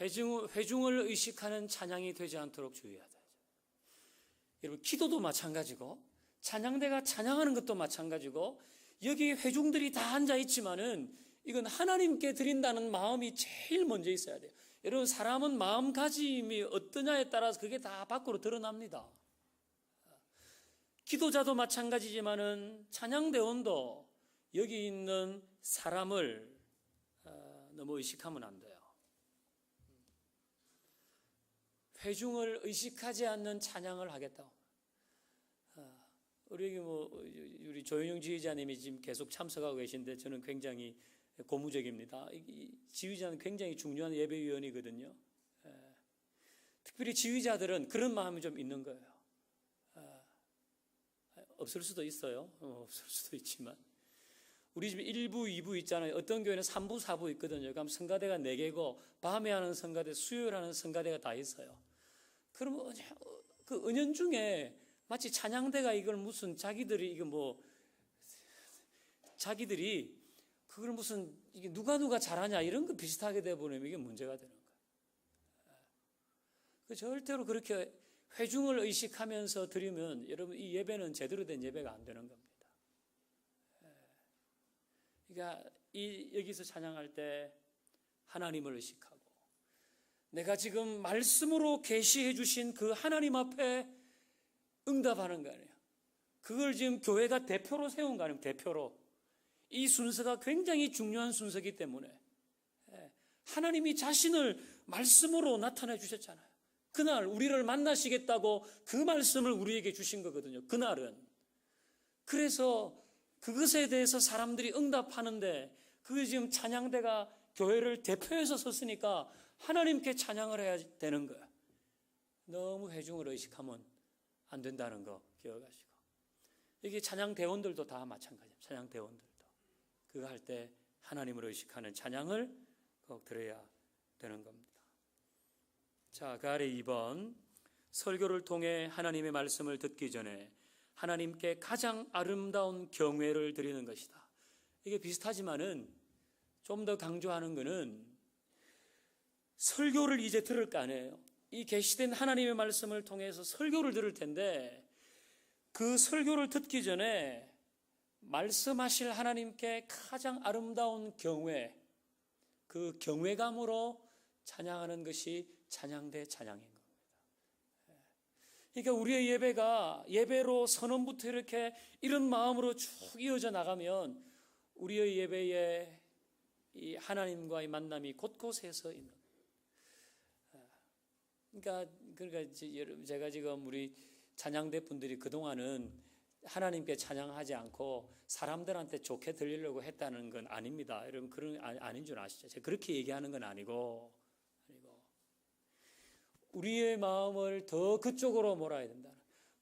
회중을 의식하는 찬양이 되지 않도록 주의하다. 여러분, 기도도 마찬가지고 찬양대가 찬양하는 것도 마찬가지고 여기 회중들이 다 앉아 있지만은 이건 하나님께 드린다는 마음이 제일 먼저 있어야 돼요. 여러분, 사람은 마음가짐이 어떠냐에 따라서 그게 다 밖으로 드러납니다. 기도자도 마찬가지지만은 찬양대원도 여기 있는 사람을 너무 의식하면 안 돼요. 회중을 의식하지 않는 찬양을 하겠다고. 우리 조윤영 지휘자님이 지금 계속 참석하고 계신데 저는 굉장히 고무적입니다. 지휘자는 굉장히 중요한 예배위원이거든요. 특별히 지휘자들은 그런 마음이 좀 있는 거예요. 없을 수도 있어요. 없을 수도 있지만. 우리 집 1부, 2부 있잖아요. 어떤 교회는 3부, 4부 있거든요. 그럼 성가대가 4개고 밤에 하는 성가대, 수요일 하는 성가대가 다 있어요. 그러면 그 은연중에 마치 찬양대가 이걸 무슨 자기들이 그걸 무슨 이게 누가 잘하냐 이런 거 비슷하게 돼버리면 이게 문제가 되는 거예요. 절대로 그렇게 회중을 의식하면서 드리면 여러분 이 예배는 제대로 된 예배가 안 되는 겁니다. 그러니까 여기서 찬양할 때 하나님을 의식하고 내가 지금 말씀으로 계시해 주신 그 하나님 앞에 응답하는 거 아니에요. 그걸 지금 교회가 대표로 세운 거 아니에요. 대표로. 이 순서가 굉장히 중요한 순서이기 때문에 하나님이 자신을 말씀으로 나타내 주셨잖아요. 그날 우리를 만나시겠다고 그 말씀을 우리에게 주신 거거든요. 그날은. 그래서 그것에 대해서 사람들이 응답하는데 그게 지금 찬양대가 교회를 대표해서 섰으니까 하나님께 찬양을 해야 되는 거야. 너무 회중을 의식하면 안 된다는 거 기억하시고. 여기 찬양대원들도 다 마찬가지예요. 찬양대원들도. 그거 할 때 하나님을 의식하는 찬양을 꼭 들어야 되는 겁니다. 자, 그 아래 2번. 설교를 통해 하나님의 말씀을 듣기 전에 하나님께 가장 아름다운 경외를 드리는 것이다. 이게 비슷하지만은 좀 더 강조하는 것은 설교를 이제 들을 거 아니에요. 이 계시된 하나님의 말씀을 통해서 설교를 들을 텐데 그 설교를 듣기 전에 말씀하실 하나님께 가장 아름다운 경외, 그 경외감으로 찬양하는 것이 찬양대 찬양인 겁니다. 그러니까 우리의 예배가 예배로 선언부터 이렇게 이런 마음으로 쭉 이어져 나가면 우리의 예배에 이 하나님과의 만남이 곳곳에서 있는 거예요. 그러니까 제가 지금 우리 찬양대 분들이 그동안은 하나님께 찬양하지 않고 사람들한테 좋게 들리려고 했다는 건 아닙니다. 여러분 그런 아닌 줄 아시죠? 제가 그렇게 얘기하는 건 아니고 우리의 마음을 더 그쪽으로 몰아야 된다.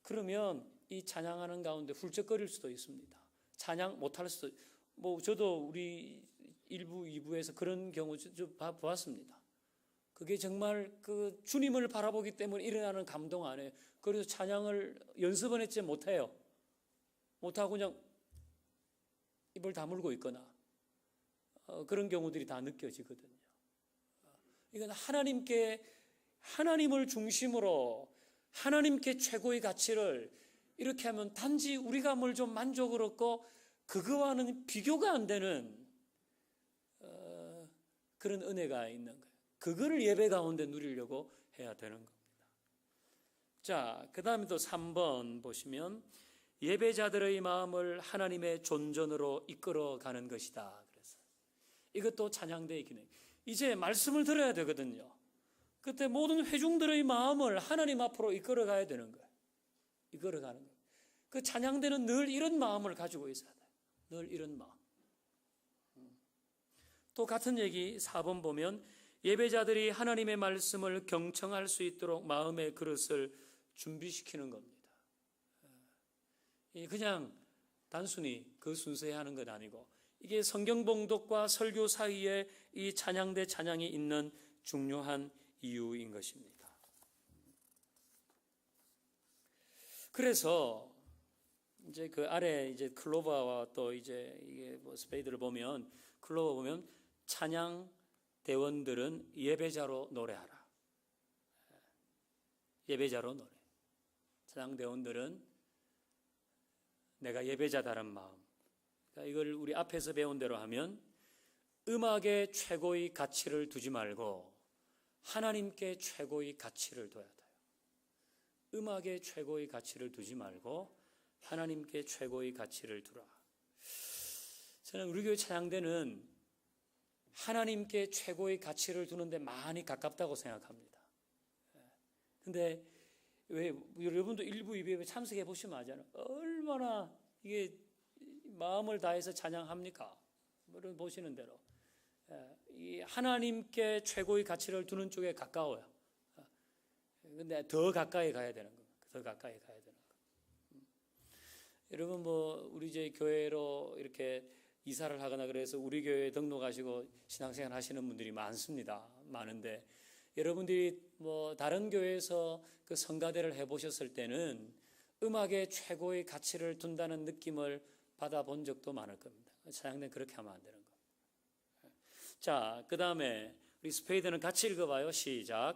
그러면 이 찬양하는 가운데 훌쩍거릴 수도 있습니다. 찬양 못할 수도. 저도 우리 1부, 2부에서 그런 경우 좀 보았습니다. 그게 정말 그 주님을 바라보기 때문에 일어나는 감동 안에 그래서 찬양을 연습은 했지 못해요. 못하고 그냥 입을 다물고 있거나 그런 경우들이 다 느껴지거든요. 이건 하나님을 중심으로 하나님께 최고의 가치를 이렇게 하면 단지 우리가 뭘 좀 만족을 얻고 그거와는 비교가 안 되는 그런 은혜가 있는 거예요. 그거를 예배 가운데 누리려고 해야 되는 겁니다. 자, 그 다음에 또 3번 보시면 예배자들의 마음을 하나님의 존전으로 이끌어가는 것이다. 그래서 이것도 찬양대의 기능. 이제 말씀을 들어야 되거든요. 그때 모든 회중들의 마음을 하나님 앞으로 이끌어가야 되는 거예요. 이끌어가는 거예요. 그 찬양대는 늘 이런 마음을 가지고 있어야 돼요. 늘 이런 마음. 또 같은 얘기 4번 보면 예배자들이 하나님의 말씀을 경청할 수 있도록 마음의 그릇을 준비시키는 겁니다. 그냥 단순히 그 순서에 하는 건 아니고 이게 성경 봉독과 설교 사이에 이 찬양대 찬양이 있는 중요한 이유인 것입니다. 그래서 이제 그 아래 이제 클로버와 또 이제 이게 스페이드를 보면 클로버 보면 찬양 대원들은 예배자로 노래하라. 예배자로 노래. 찬양 대원들은 내가 예배자다는 마음. 그러니까 이걸 우리 앞에서 배운 대로 하면 음악에 최고의 가치를 두지 말고 하나님께 최고의 가치를 둬야 돼요. 음악에 최고의 가치를 두지 말고 하나님께 최고의 가치를 두라. 저는 우리 교회 찬양대는 하나님께 최고의 가치를 두는데 많이 가깝다고 생각합니다. 근데 왜 여러분도 1부, 2부에 참석해 보시면 알잖아요. 얼마나 이게 마음을 다해서 찬양합니까? 여러분 보시는 대로 이 하나님께 최고의 가치를 두는 쪽에 가까워요. 근데 더 가까이 가야 되는 겁니다. 더 가까이 가야 되는 거. 여러분 우리 이제 교회로 이렇게 이사를 하거나 그래서 우리 교회에 등록하시고 신앙생활 하시는 분들이 많은데 여러분들이 다른 교회에서 그 성가대를 해보셨을 때는 음악에 최고의 가치를 둔다는 느낌을 받아본 적도 많을 겁니다. 찬양대는 그렇게 하면 안 되는 겁니다. 자, 그 다음에 우리 스페이드는 같이 읽어봐요. 시작.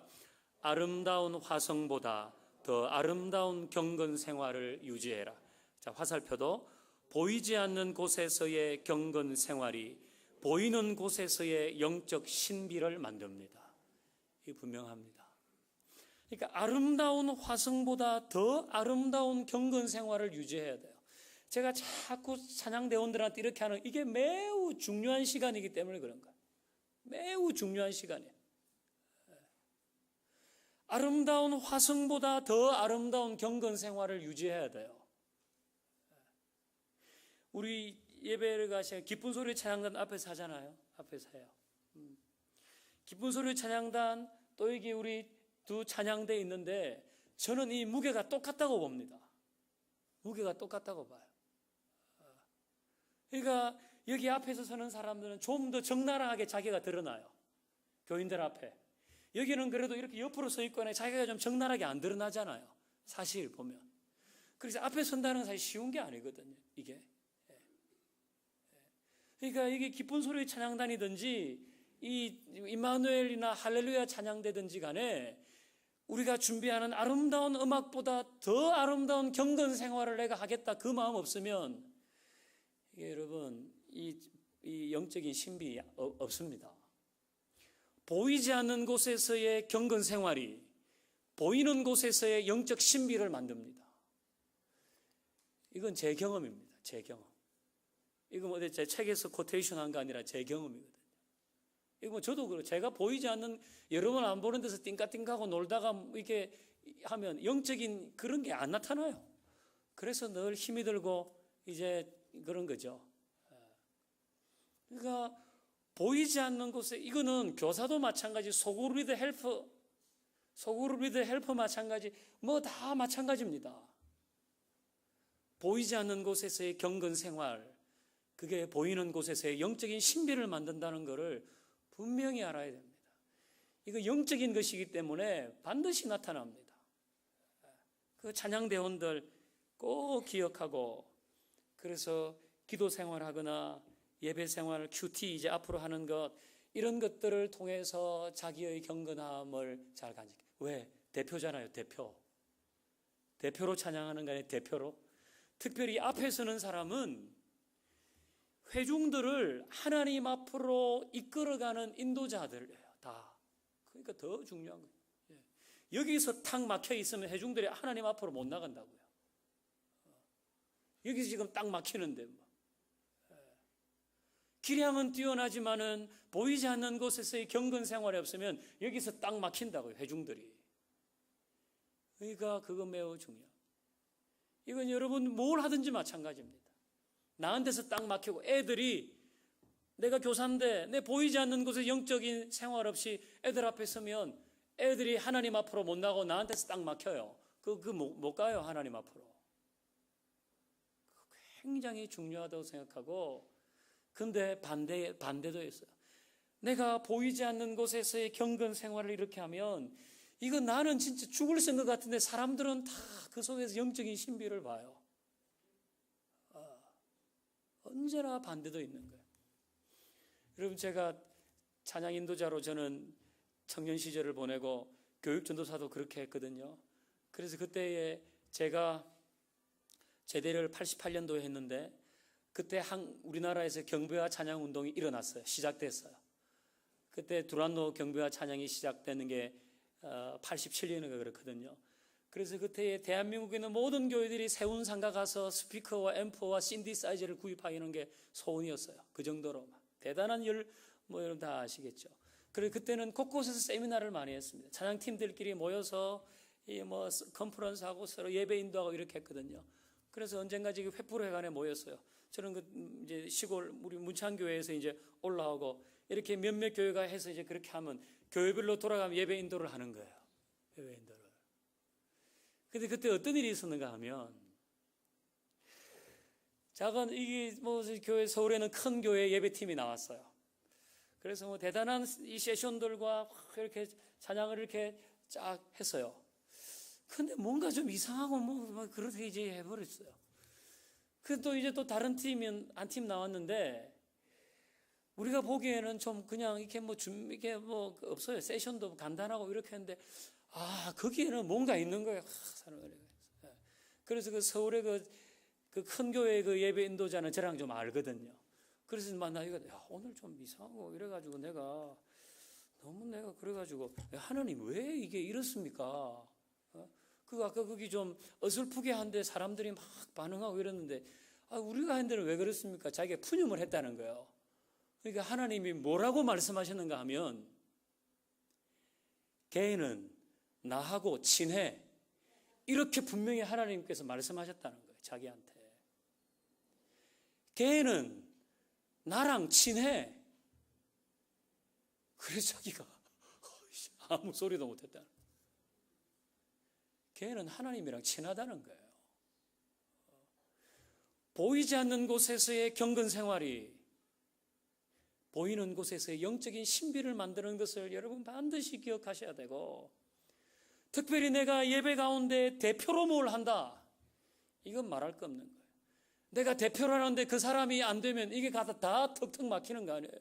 아름다운 화성보다 더 아름다운 경건 생활을 유지해라. 자, 화살표도 보이지 않는 곳에서의 경건 생활이 보이는 곳에서의 영적 신비를 만듭니다. 이 분명합니다. 그러니까 아름다운 화성보다 더 아름다운 경건 생활을 유지해야 돼요. 제가 자꾸 찬양대원들한테 이렇게 하는 이게 매우 중요한 시간이기 때문에 그런 거예요. 매우 중요한 시간이에요. 아름다운 화성보다 더 아름다운 경건 생활을 유지해야 돼요. 우리 예배를 가시면 기쁜 소리 찬양단 앞에서 하잖아요. 앞에서 해요. 기쁜 소리 찬양단 또 여기 우리 두 찬양대 있는데 저는 이 무게가 똑같다고 봅니다. 무게가 똑같다고 봐요. 그러니까 여기 앞에서 서는 사람들은 좀 더 적나라하게 자기가 드러나요. 교인들 앞에. 여기는 그래도 이렇게 옆으로 서 있거나 자기가 좀 적나라하게 안 드러나잖아요. 사실 보면. 그래서 앞에 선다는 건 사실 쉬운 게 아니거든요. 이게. 그러니까 이게 기쁜 소리 찬양단이든지 이 임마누엘이나 할렐루야 찬양대든지 간에 우리가 준비하는 아름다운 음악보다 더 아름다운 경건 생활을 내가 하겠다 그 마음 없으면 이게 여러분 이 영적인 신비 없습니다. 보이지 않는 곳에서의 경건 생활이 보이는 곳에서의 영적 신비를 만듭니다. 이건 제 경험입니다. 제 경험. 이거 제 책에서 코테이션 한 거 아니라 제 경험이거든요. 이거 저도 그래요. 제가 보이지 않는 여러분 안 보는 데서 띵까띵까하고 놀다가 이렇게 하면 영적인 그런 게 안 나타나요. 그래서 늘 힘이 들고 이제 그런 거죠. 그러니까 보이지 않는 곳에 이거는 교사도 마찬가지, 소그룹 리더 헬퍼 마찬가지, 다 마찬가지입니다. 보이지 않는 곳에서의 경건 생활, 그게 보이는 곳에서의 영적인 신비를 만든다는 것을 분명히 알아야 됩니다. 이거 영적인 것이기 때문에 반드시 나타납니다. 그 찬양대원들 꼭 기억하고 그래서 기도 생활하거나 예배 생활, 큐티 이제 앞으로 하는 것 이런 것들을 통해서 자기의 경건함을 잘 간직해. 왜? 대표잖아요. 대표로 찬양하는 거 아니에요. 대표로. 특별히 앞에 서는 사람은 회중들을 하나님 앞으로 이끌어가는 인도자들이에요. 다. 그러니까 더 중요한 거예요. 여기서 탁 막혀 있으면 회중들이 하나님 앞으로 못 나간다고요. 여기서 지금 딱 막히는데 기량은 뛰어나지만은 보이지 않는 곳에서의 경건 생활이 없으면 여기서 딱 막힌다고요. 회중들이. 그러니까 그거 매우 중요해요. 이건 여러분 뭘 하든지 마찬가지입니다. 나한테서 딱 막히고 애들이 내가 교사인데 내 보이지 않는 곳에 영적인 생활 없이 애들 앞에 서면 애들이 하나님 앞으로 못 나가고 나한테서 딱 막혀요. 못 가요. 하나님 앞으로. 굉장히 중요하다고 생각하고 근데 반대도 있어요. 내가 보이지 않는 곳에서의 경건 생활을 이렇게 하면 이거 나는 진짜 죽을 생각 같은데 사람들은 다 그 속에서 영적인 신비를 봐요. 언제나 반대도 있는 거예요. 여러분 제가 찬양 인도자로 저는 청년 시절을 보내고 교육 전도사도 그렇게 했거든요. 그래서 그때에 제가 제대를 88년도에 했는데 그때 우리나라에서 경배와 찬양 운동이 일어났어요. 시작됐어요. 그때 두란노 경배와 찬양이 시작되는 게 87년인가 그렇거든요. 그래서 그때 대한민국에 있는 모든 교회들이 세운상가 가서 스피커와 앰프와 신디사이저를 구입하는 게 소원이었어요. 그 정도로 대단한 여러분 다 아시겠죠. 그래서 그때는 곳곳에서 세미나를 많이 했습니다. 찬양팀들끼리 모여서 컨퍼런스하고 서로 예배 인도하고 이렇게 했거든요. 그래서 언젠가 지금 횃불회관에 모였어요. 저는 이제 시골 우리 문창교회에서 이제 올라오고 이렇게 몇몇 교회가 해서 이제 그렇게 하면 교회별로 돌아가면 예배 인도를 하는 거예요. 예배 인도를. 근데 그때 어떤 일이 있었는가 하면, 작은, 이게 뭐 교회, 서울에는 큰 교회 예배팀이 나왔어요. 그래서 뭐 대단한 이 세션들과 이렇게 찬양을 이렇게 쫙 했어요. 근데 뭔가 좀 이상하고 뭐 그렇게 이제 해버렸어요. 그 또 이제 또 다른 팀은 한 팀 나왔는데, 우리가 보기에는 좀 그냥 이렇게 뭐 이게 뭐 없어요. 세션도 간단하고 이렇게 했는데, 거기에는 뭔가 있는 거예요. 사람들이. 그래서 그 서울의 그 큰 교회 그 예배 인도자는 저랑 좀 알거든요. 그래서 만나니까 오늘 좀 이상하고 이래가지고 내가 그래가지고 하나님 왜 이게 이렇습니까? 그 아까 거기 좀 어설프게 한데 사람들이 막 반응하고 이랬는데 우리가 한 데는 왜 그렇습니까? 자기가 푸념을 했다는 거예요. 그러니까 하나님이 뭐라고 말씀하셨는가 하면, 걔는 나하고 친해, 이렇게 분명히 하나님께서 말씀하셨다는 거예요. 자기한테. 걔는 나랑 친해. 그래서 자기가 아무 소리도 못했다는 거예요. 걔는 하나님이랑 친하다는 거예요. 보이지 않는 곳에서의 경건 생활이 보이는 곳에서의 영적인 신비를 만드는 것을 여러분 반드시 기억하셔야 되고, 특별히 내가 예배 가운데 대표로 뭘 한다, 이건 말할 거 없는 거예요. 내가 대표를 하는데 그 사람이 안 되면 이게 다 턱턱 막히는 거 아니에요.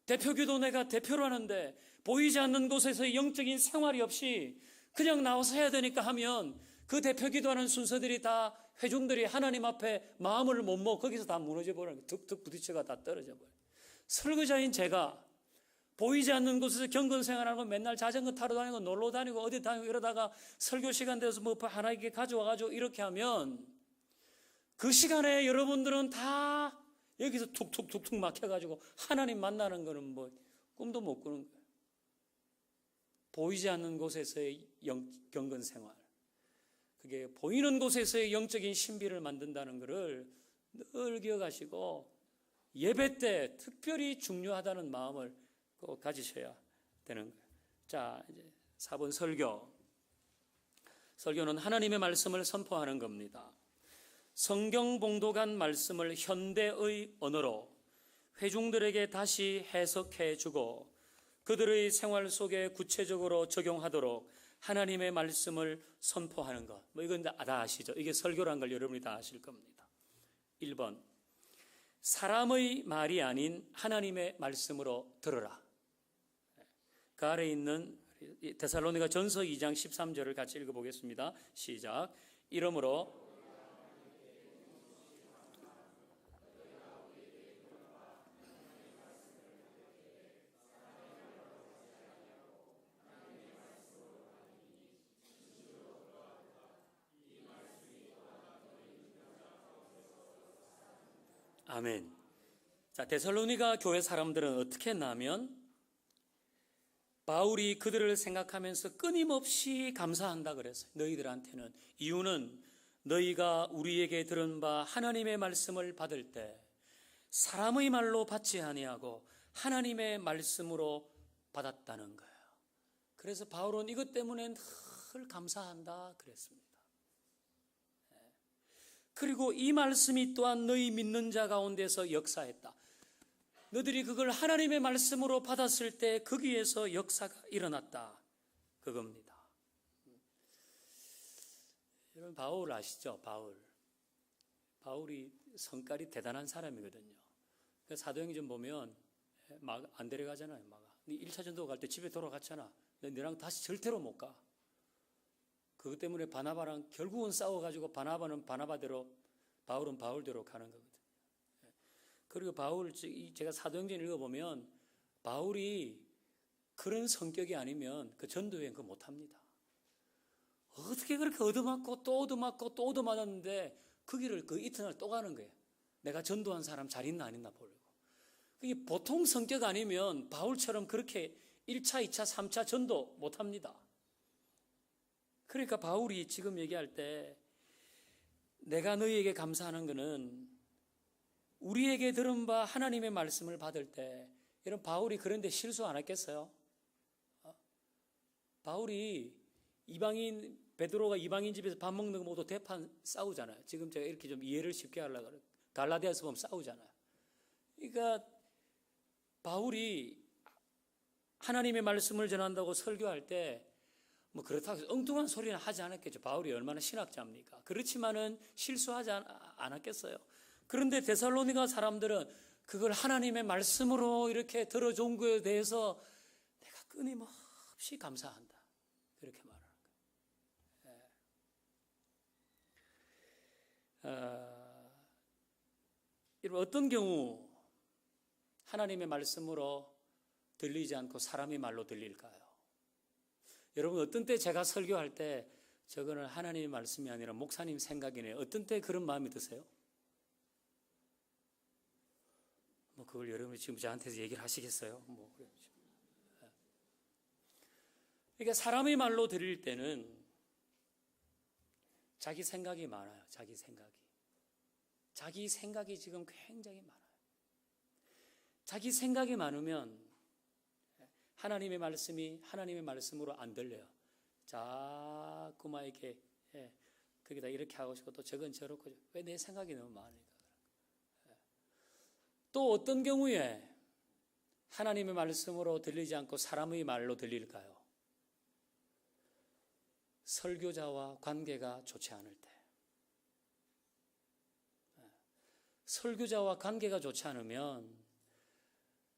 대표기도 내가 대표로 하는데 보이지 않는 곳에서의 영적인 생활이 없이 그냥 나와서 해야 되니까 하면, 그 대표기도 하는 순서들이 다 회중들이 하나님 앞에 마음을 못 먹고 거기서 다 무너져 버려요. 툭툭 부딪혀가 다 떨어져 버려요. 설거지인 제가 보이지 않는 곳에서 경건 생활하고 맨날 자전거 타러 다니고 놀러 다니고 어디 다니고 이러다가 설교 시간 돼서 뭐 하나 이렇게 가져와가지고 이렇게 하면, 그 시간에 여러분들은 다 여기서 툭툭툭툭 막혀가지고 하나님 만나는 거는 뭐 꿈도 못 꾸는 거예요. 보이지 않는 곳에서의 경건 생활, 그게 보이는 곳에서의 영적인 신비를 만든다는 것을 늘 기억하시고, 예배 때 특별히 중요하다는 마음을 꼭 가지셔야 되는 거예요. 자, 이제 4번 설교. 설교는 하나님의 말씀을 선포하는 겁니다. 성경 봉독한 말씀을 현대의 언어로 회중들에게 다시 해석해 주고 그들의 생활 속에 구체적으로 적용하도록 하나님의 말씀을 선포하는 것. 뭐 이건 다 아시죠? 이게 설교란 걸 여러분이 다 아실 겁니다. 1번. 사람의 말이 아닌 하나님의 말씀으로 들으라. 그 아래에 있는 데살로니가 전서 2장 13절을 같이 읽어보겠습니다. 시작. 이러므로 아멘. 자, 데살로니가 교회 사람들은 어떻게 했냐면, 바울이 그들을 생각하면서 끊임없이 감사한다 그랬어요. 너희들한테는. 이유는 너희가 우리에게 들은 바 하나님의 말씀을 받을 때 사람의 말로 받지 아니하고 하나님의 말씀으로 받았다는 거예요. 그래서 바울은 이것 때문에 늘 감사한다 그랬습니다. 그리고 이 말씀이 또한 너희 믿는 자 가운데서 역사했다. 너희들이 그걸 하나님의 말씀으로 받았을 때 거기에서 역사가 일어났다. 그겁니다. 여러분 바울 아시죠? 바울이 성깔이 대단한 사람이거든요. 사도행전 보면 막 안 데려가잖아요. 막 1차 전도 갈 때 집에 돌아갔잖아. 너랑 다시 절대로 못 가. 그것 때문에 바나바랑 결국은 싸워가지고 바나바는 바나바대로 바울은 바울대로 가는 거거든요. 그리고 바울, 제가 사도행전 읽어보면 바울이 그런 성격이 아니면 그 전도여행 그거 못합니다. 어떻게 그렇게 얻어맞고 또 얻어맞고 또 얻어맞았는데 그 길을 그 이튿날 또 가는 거예요. 내가 전도한 사람 잘 있나 안 있나 보려고. 그게 보통 성격 아니면 바울처럼 그렇게 1차, 2차, 3차 전도 못합니다. 그러니까 바울이 지금 얘기할 때 내가 너희에게 감사하는 것은 우리에게 들은 바 하나님의 말씀을 받을 때 이런 바울이 그런데 실수 안 했겠어요? 바울이 베드로가 이방인 집에서 밥 먹는 거 보고 대판 싸우잖아요. 지금 제가 이렇게 좀 이해를 쉽게 하려고 그래요. 갈라디아서 보면 싸우잖아요. 그러니까 바울이 하나님의 말씀을 전한다고 설교할 때 뭐 그렇다고 해서 엉뚱한 소리는 하지 않았겠죠. 바울이 얼마나 신학자입니까? 그렇지만은 실수하지 않았겠어요. 그런데 데살로니가 사람들은 그걸 하나님의 말씀으로 이렇게 들어준 것에 대해서 내가 끊임없이 감사한다. 그렇게 말하는 거예요. 여러분, 어떤 경우 하나님의 말씀으로 들리지 않고 사람의 말로 들릴까요? 여러분, 어떤 때 제가 설교할 때 저거는 하나님의 말씀이 아니라 목사님 생각이네요. 어떤 때 그런 마음이 드세요? 뭐 그걸 여러분이 지금 저한테서 얘기를 하시겠어요? 그러니까 사람의 말로 들릴 때는 자기 생각이 많아요. 자기 생각이 지금 굉장히 많아요. 자기 생각이 많으면 하나님의 말씀이 하나님의 말씀으로 안 들려요. 자꾸만 이렇게 거기다 이렇게 하고 싶고 또 저건 저렇고 왜 내 생각이 너무 많으니까. 또 어떤 경우에 하나님의 말씀으로 들리지 않고 사람의 말로 들릴까요? 설교자와 관계가 좋지 않을 때. 설교자와 관계가 좋지 않으면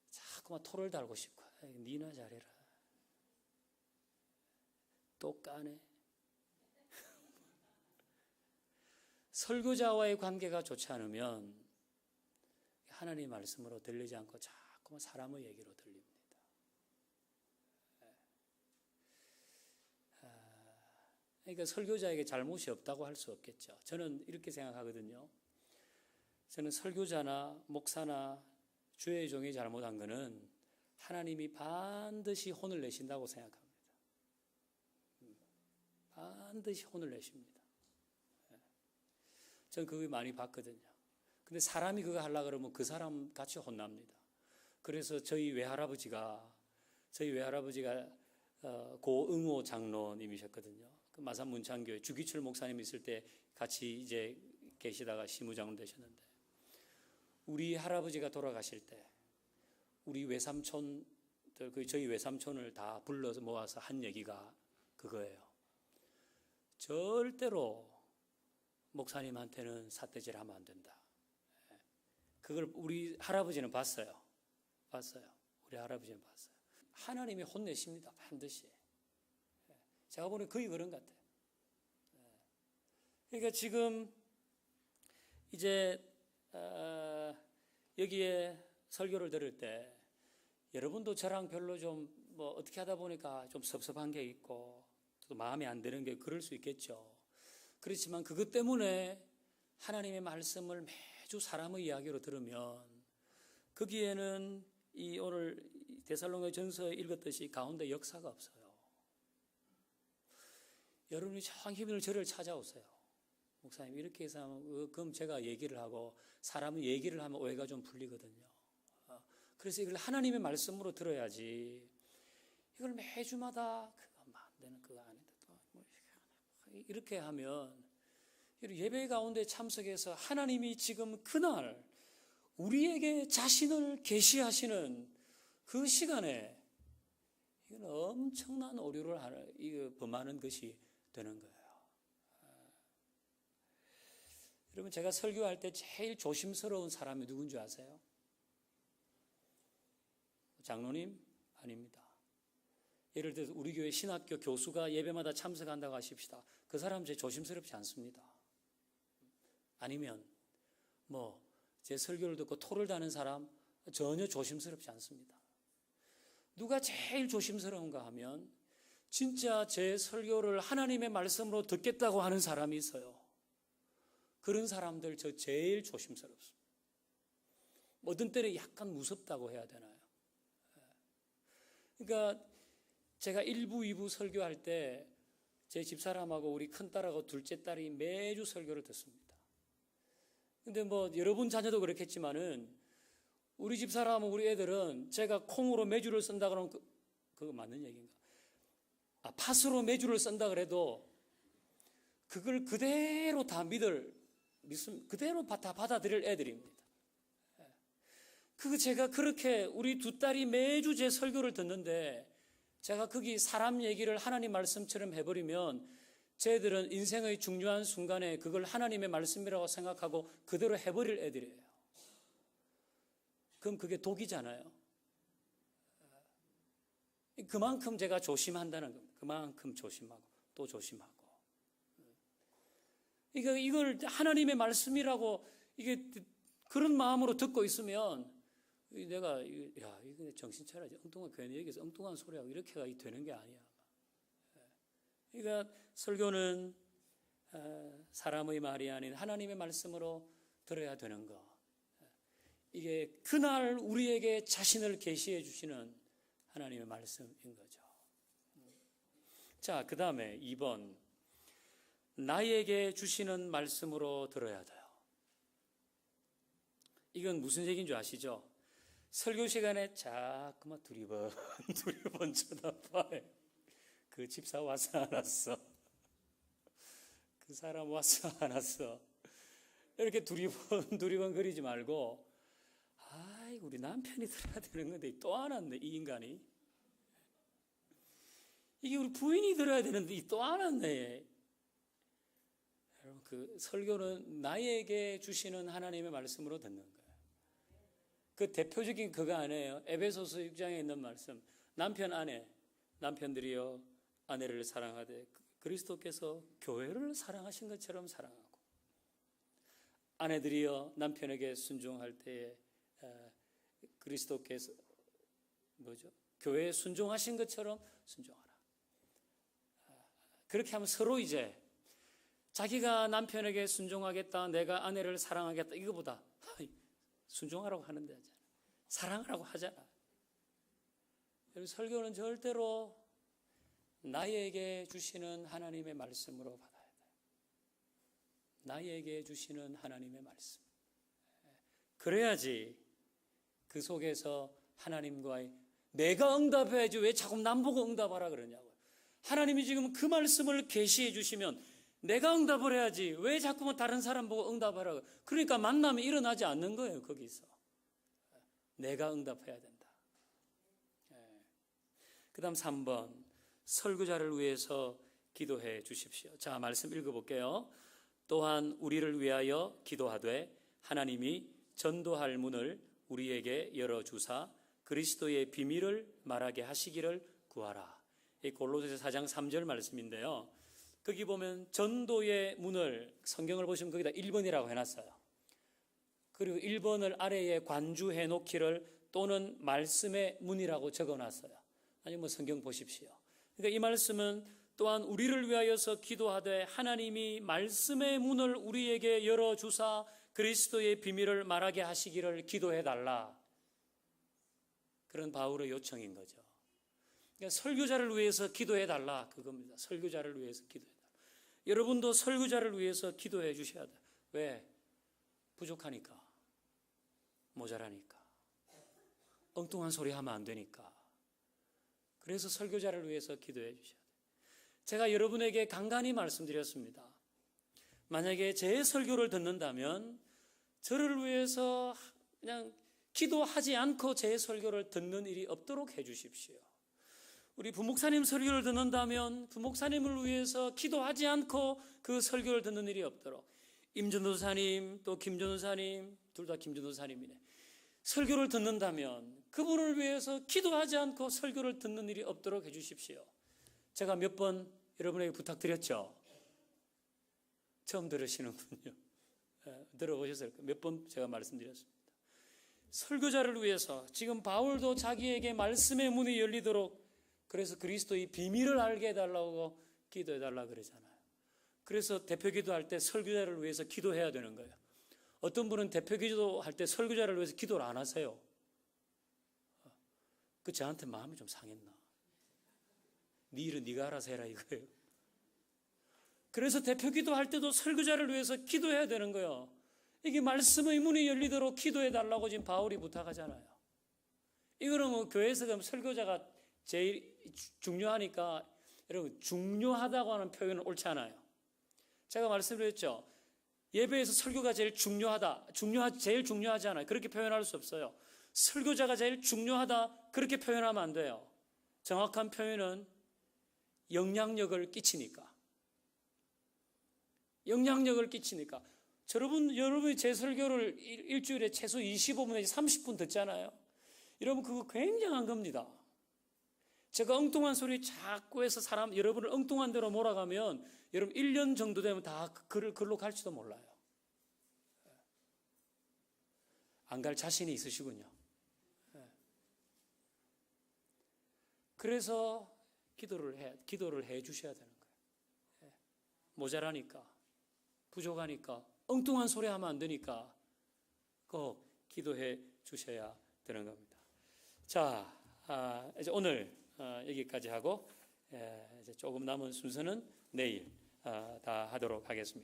자꾸만 토를 달고 싶고 니나 잘해라. 또 까네. 설교자와의 관계가 좋지 않으면 하나님의 말씀으로 들리지 않고 자꾸만 사람의 얘기로 들립니다. 그러니까 설교자에게 잘못이 없다고 할 수 없겠죠. 저는 이렇게 생각하거든요. 저는 설교자나 목사나 주의 종이 잘못한 것은 하나님이 반드시 혼을 내신다고 생각합니다. 반드시 혼을 내십니다. 저는 그거 많이 봤거든요. 근데 사람이 그거 하려고 그러면 그 사람 같이 혼납니다. 그래서 저희 외할아버지가 고응호 장로님이셨거든요. 그 마산 문창교회 주기철 목사님 있을 때 같이 이제 계시다가 시무장로 되셨는데 우리 할아버지가 돌아가실 때 우리 외삼촌들, 저희 외삼촌을 다 불러서 모아서 한 얘기가 그거예요. 절대로 목사님한테는 삿대질 하면 안 된다. 그걸 우리 할아버지는 봤어요. 우리 할아버지는 봤어요. 하나님이 혼내십니다. 반드시. 제가 보니 거의 그런 것 같아요. 그러니까 지금 이제 여기에 설교를 들을 때 여러분도 저랑 별로 좀 뭐 어떻게 하다 보니까 좀 섭섭한 게 있고 또 마음에 안 드는 게 그럴 수 있겠죠. 그렇지만 그것 때문에 하나님의 말씀을 매주 사람의 이야기로 들으면 거기에는 이 오늘 데살로니가 전서 읽었듯이 가운데 역사가 없어요. 여러분이 정 힘을 저를 찾아오세요. 목사님 이렇게 해서 하면 그럼 제가 얘기를 하고 사람은 얘기를 하면 오해가 좀 풀리거든요. 그래서 이걸 하나님의 말씀으로 들어야지 이걸 매주마다 그거 안 되는 그거 안 해도 이렇게 하면 예배 가운데 참석해서 하나님이 지금 그날 우리에게 자신을 계시하시는 그 시간에 이건 엄청난 오류를 범하는 것이 되는 거예요. 여러분 제가 설교할 때 제일 조심스러운 사람이 누군지 아세요? 장로님? 아닙니다. 예를 들어서 우리 교회 신학교 교수가 예배마다 참석한다고 하십시다. 그 사람 제일 조심스럽지 않습니다. 아니면 제 설교를 듣고 토를 다는 사람 전혀 조심스럽지 않습니다. 누가 제일 조심스러운가 하면 진짜 제 설교를 하나님의 말씀으로 듣겠다고 하는 사람이 있어요. 그런 사람들 저 제일 조심스럽습니다. 어떤 때는 약간 무섭다고 해야 되나요? 그러니까 제가 1부, 2부 설교할 때 제 집사람하고 우리 큰딸하고 둘째 딸이 매주 설교를 듣습니다. 근데 여러분 자녀도 그렇겠지만은 우리 집 사람, 우리 애들은 제가 콩으로 메주를 쓴다 그러면 그거 맞는 얘기인가? 팥으로 메주를 쓴다 그래도 그걸 그대로 다 그대로 다 받아들일 애들입니다. 제가 그렇게 우리 두 딸이 매주 제 설교를 듣는데 제가 거기 사람 얘기를 하나님 말씀처럼 해버리면 쟤들은 인생의 중요한 순간에 그걸 하나님의 말씀이라고 생각하고 그대로 해버릴 애들이에요. 그럼 그게 독이잖아요. 그만큼 제가 조심한다는 겁니다. 그만큼 조심하고 또 조심하고. 이걸 하나님의 말씀이라고 이게 그런 마음으로 듣고 있으면 내가 이거 정신 차려야지. 엉뚱한 괜히 얘기해서 엉뚱한 소리하고 이렇게가 되는 게 아니야. 그러니까 설교는 사람의 말이 아닌 하나님의 말씀으로 들어야 되는 거. 이게 그날 우리에게 자신을 계시해 주시는 하나님의 말씀인 거죠. 자, 그 다음에 2번. 나에게 주시는 말씀으로 들어야 돼요. 이건 무슨 얘기인 줄 아시죠? 설교 시간에 자꾸만 두리번 쳐다봐요. 그 집사 왔어 안 왔어? 그 사람 왔어 안 왔어? 이렇게 두리번 거리지 말고 우리 남편이 들어야 되는 건데 또 안 왔네 이 인간이. 이게 우리 부인이 들어야 되는데 또 안 왔네. 여러분 그 설교는 나에게 주시는 하나님의 말씀으로 듣는 거예요. 그 대표적인 그거 아니에요. 에베소서 6장에 있는 말씀. 남편들이여 아내를 사랑하되 그리스도께서 교회를 사랑하신 것처럼 사랑하고, 아내들이여 남편에게 순종할 때에 그리스도께서 교회에 순종하신 것처럼 순종하라. 그렇게 하면 서로 이제 자기가 남편에게 순종하겠다, 내가 아내를 사랑하겠다, 이거보다 순종하라고 하는데 사랑하라고 하잖아. 설교는 절대로 나에게 주시는 하나님의 말씀으로 받아야 돼요. 나에게 주시는 하나님의 말씀. 그래야지 그 속에서 하나님과의, 내가 응답해야지 왜 자꾸 남 보고 응답하라 그러냐고요. 하나님이 지금 그 말씀을 계시해 주시면 내가 응답을 해야지 왜 자꾸만 다른 사람 보고 응답하라. 그러니까 만남이 일어나지 않는 거예요. 거기서 내가 응답해야 된다. 그 다음 3번, 설교자를 위해서 기도해 주십시오. 자, 말씀 읽어볼게요. 또한 우리를 위하여 기도하되 하나님이 전도할 문을 우리에게 열어주사 그리스도의 비밀을 말하게 하시기를 구하라. 이 골로새서 4장 3절 말씀인데요. 거기 보면 전도의 문을, 성경을 보시면 거기다 1번이라고 해놨어요. 그리고 1번을 아래에 관주해 놓기를 또는 말씀의 문이라고 적어놨어요. 아니면 성경 보십시오. 그러니까 이 말씀은 또한 우리를 위하여서 기도하되 하나님이 말씀의 문을 우리에게 열어주사 그리스도의 비밀을 말하게 하시기를 기도해달라. 그런 바울의 요청인 거죠. 그러니까 설교자를 위해서 기도해달라, 그겁니다. 설교자를 위해서 기도해달라. 여러분도 설교자를 위해서 기도해 주셔야 돼요. 왜? 부족하니까, 모자라니까, 엉뚱한 소리 하면 안 되니까. 그래서 설교자를 위해서 기도해 주셔야 돼요. 제가 여러분에게 간간히 말씀드렸습니다. 만약에 제 설교를 듣는다면 저를 위해서 그냥 기도하지 않고 제 설교를 듣는 일이 없도록 해 주십시오. 우리 부목사님 설교를 듣는다면 부목사님을 위해서 기도하지 않고 그 설교를 듣는 일이 없도록, 임전도사님 또 김전도사님, 둘 다 김전도사님이네, 설교를 듣는다면 그분을 위해서 기도하지 않고 설교를 듣는 일이 없도록 해 주십시오. 제가 몇 번 여러분에게 부탁드렸죠? 처음 들으시는군요. 들어보셨을 거예요. 몇 번 제가 말씀드렸습니다. 설교자를 위해서, 지금 바울도 자기에게 말씀의 문이 열리도록, 그래서 그리스도의 비밀을 알게 해달라고 기도해달라고 그러잖아요. 그래서 대표 기도할 때 설교자를 위해서 기도해야 되는 거예요. 어떤 분은 대표 기도할 때 설교자를 위해서 기도를 안 하세요. 그 저한테 마음이 좀 상했나? 네 일은 네가 알아서 해라 이거예요. 그래서 대표 기도할 때도 설교자를 위해서 기도해야 되는 거예요. 이게 말씀의 문이 열리도록 기도해 달라고 지금 바울이 부탁하잖아요. 이거는 뭐 교회에서 그럼 설교자가 제일 중요하니까 여러분 중요하다고 하는 표현은 옳지 않아요. 제가 말씀드렸죠. 예배에서 설교가 제일 중요하다, 제일 중요하지 않아요. 그렇게 표현할 수 없어요. 설교자가 제일 중요하다 그렇게 표현하면 안 돼요. 정확한 표현은 영향력을 끼치니까. 영향력을 끼치니까. 여러분이 제 설교를 일주일에 최소 25분 내지 30분 듣잖아요. 여러분 그거 굉장한 겁니다. 제가 엉뚱한 소리 자꾸 해서 여러분을 엉뚱한 대로 몰아가면 여러분 1년 정도 되면 다 글로 갈지도 몰라요. 안 갈 자신이 있으시군요. 그래서 기도를 해 주셔야 되는 거예요. 모자라니까, 부족하니까, 엉뚱한 소리 하면 안 되니까 꼭 기도해 주셔야 되는 겁니다. 자, 이제 오늘 여기까지 하고 이제 조금 남은 순서는 내일 다 하도록 하겠습니다.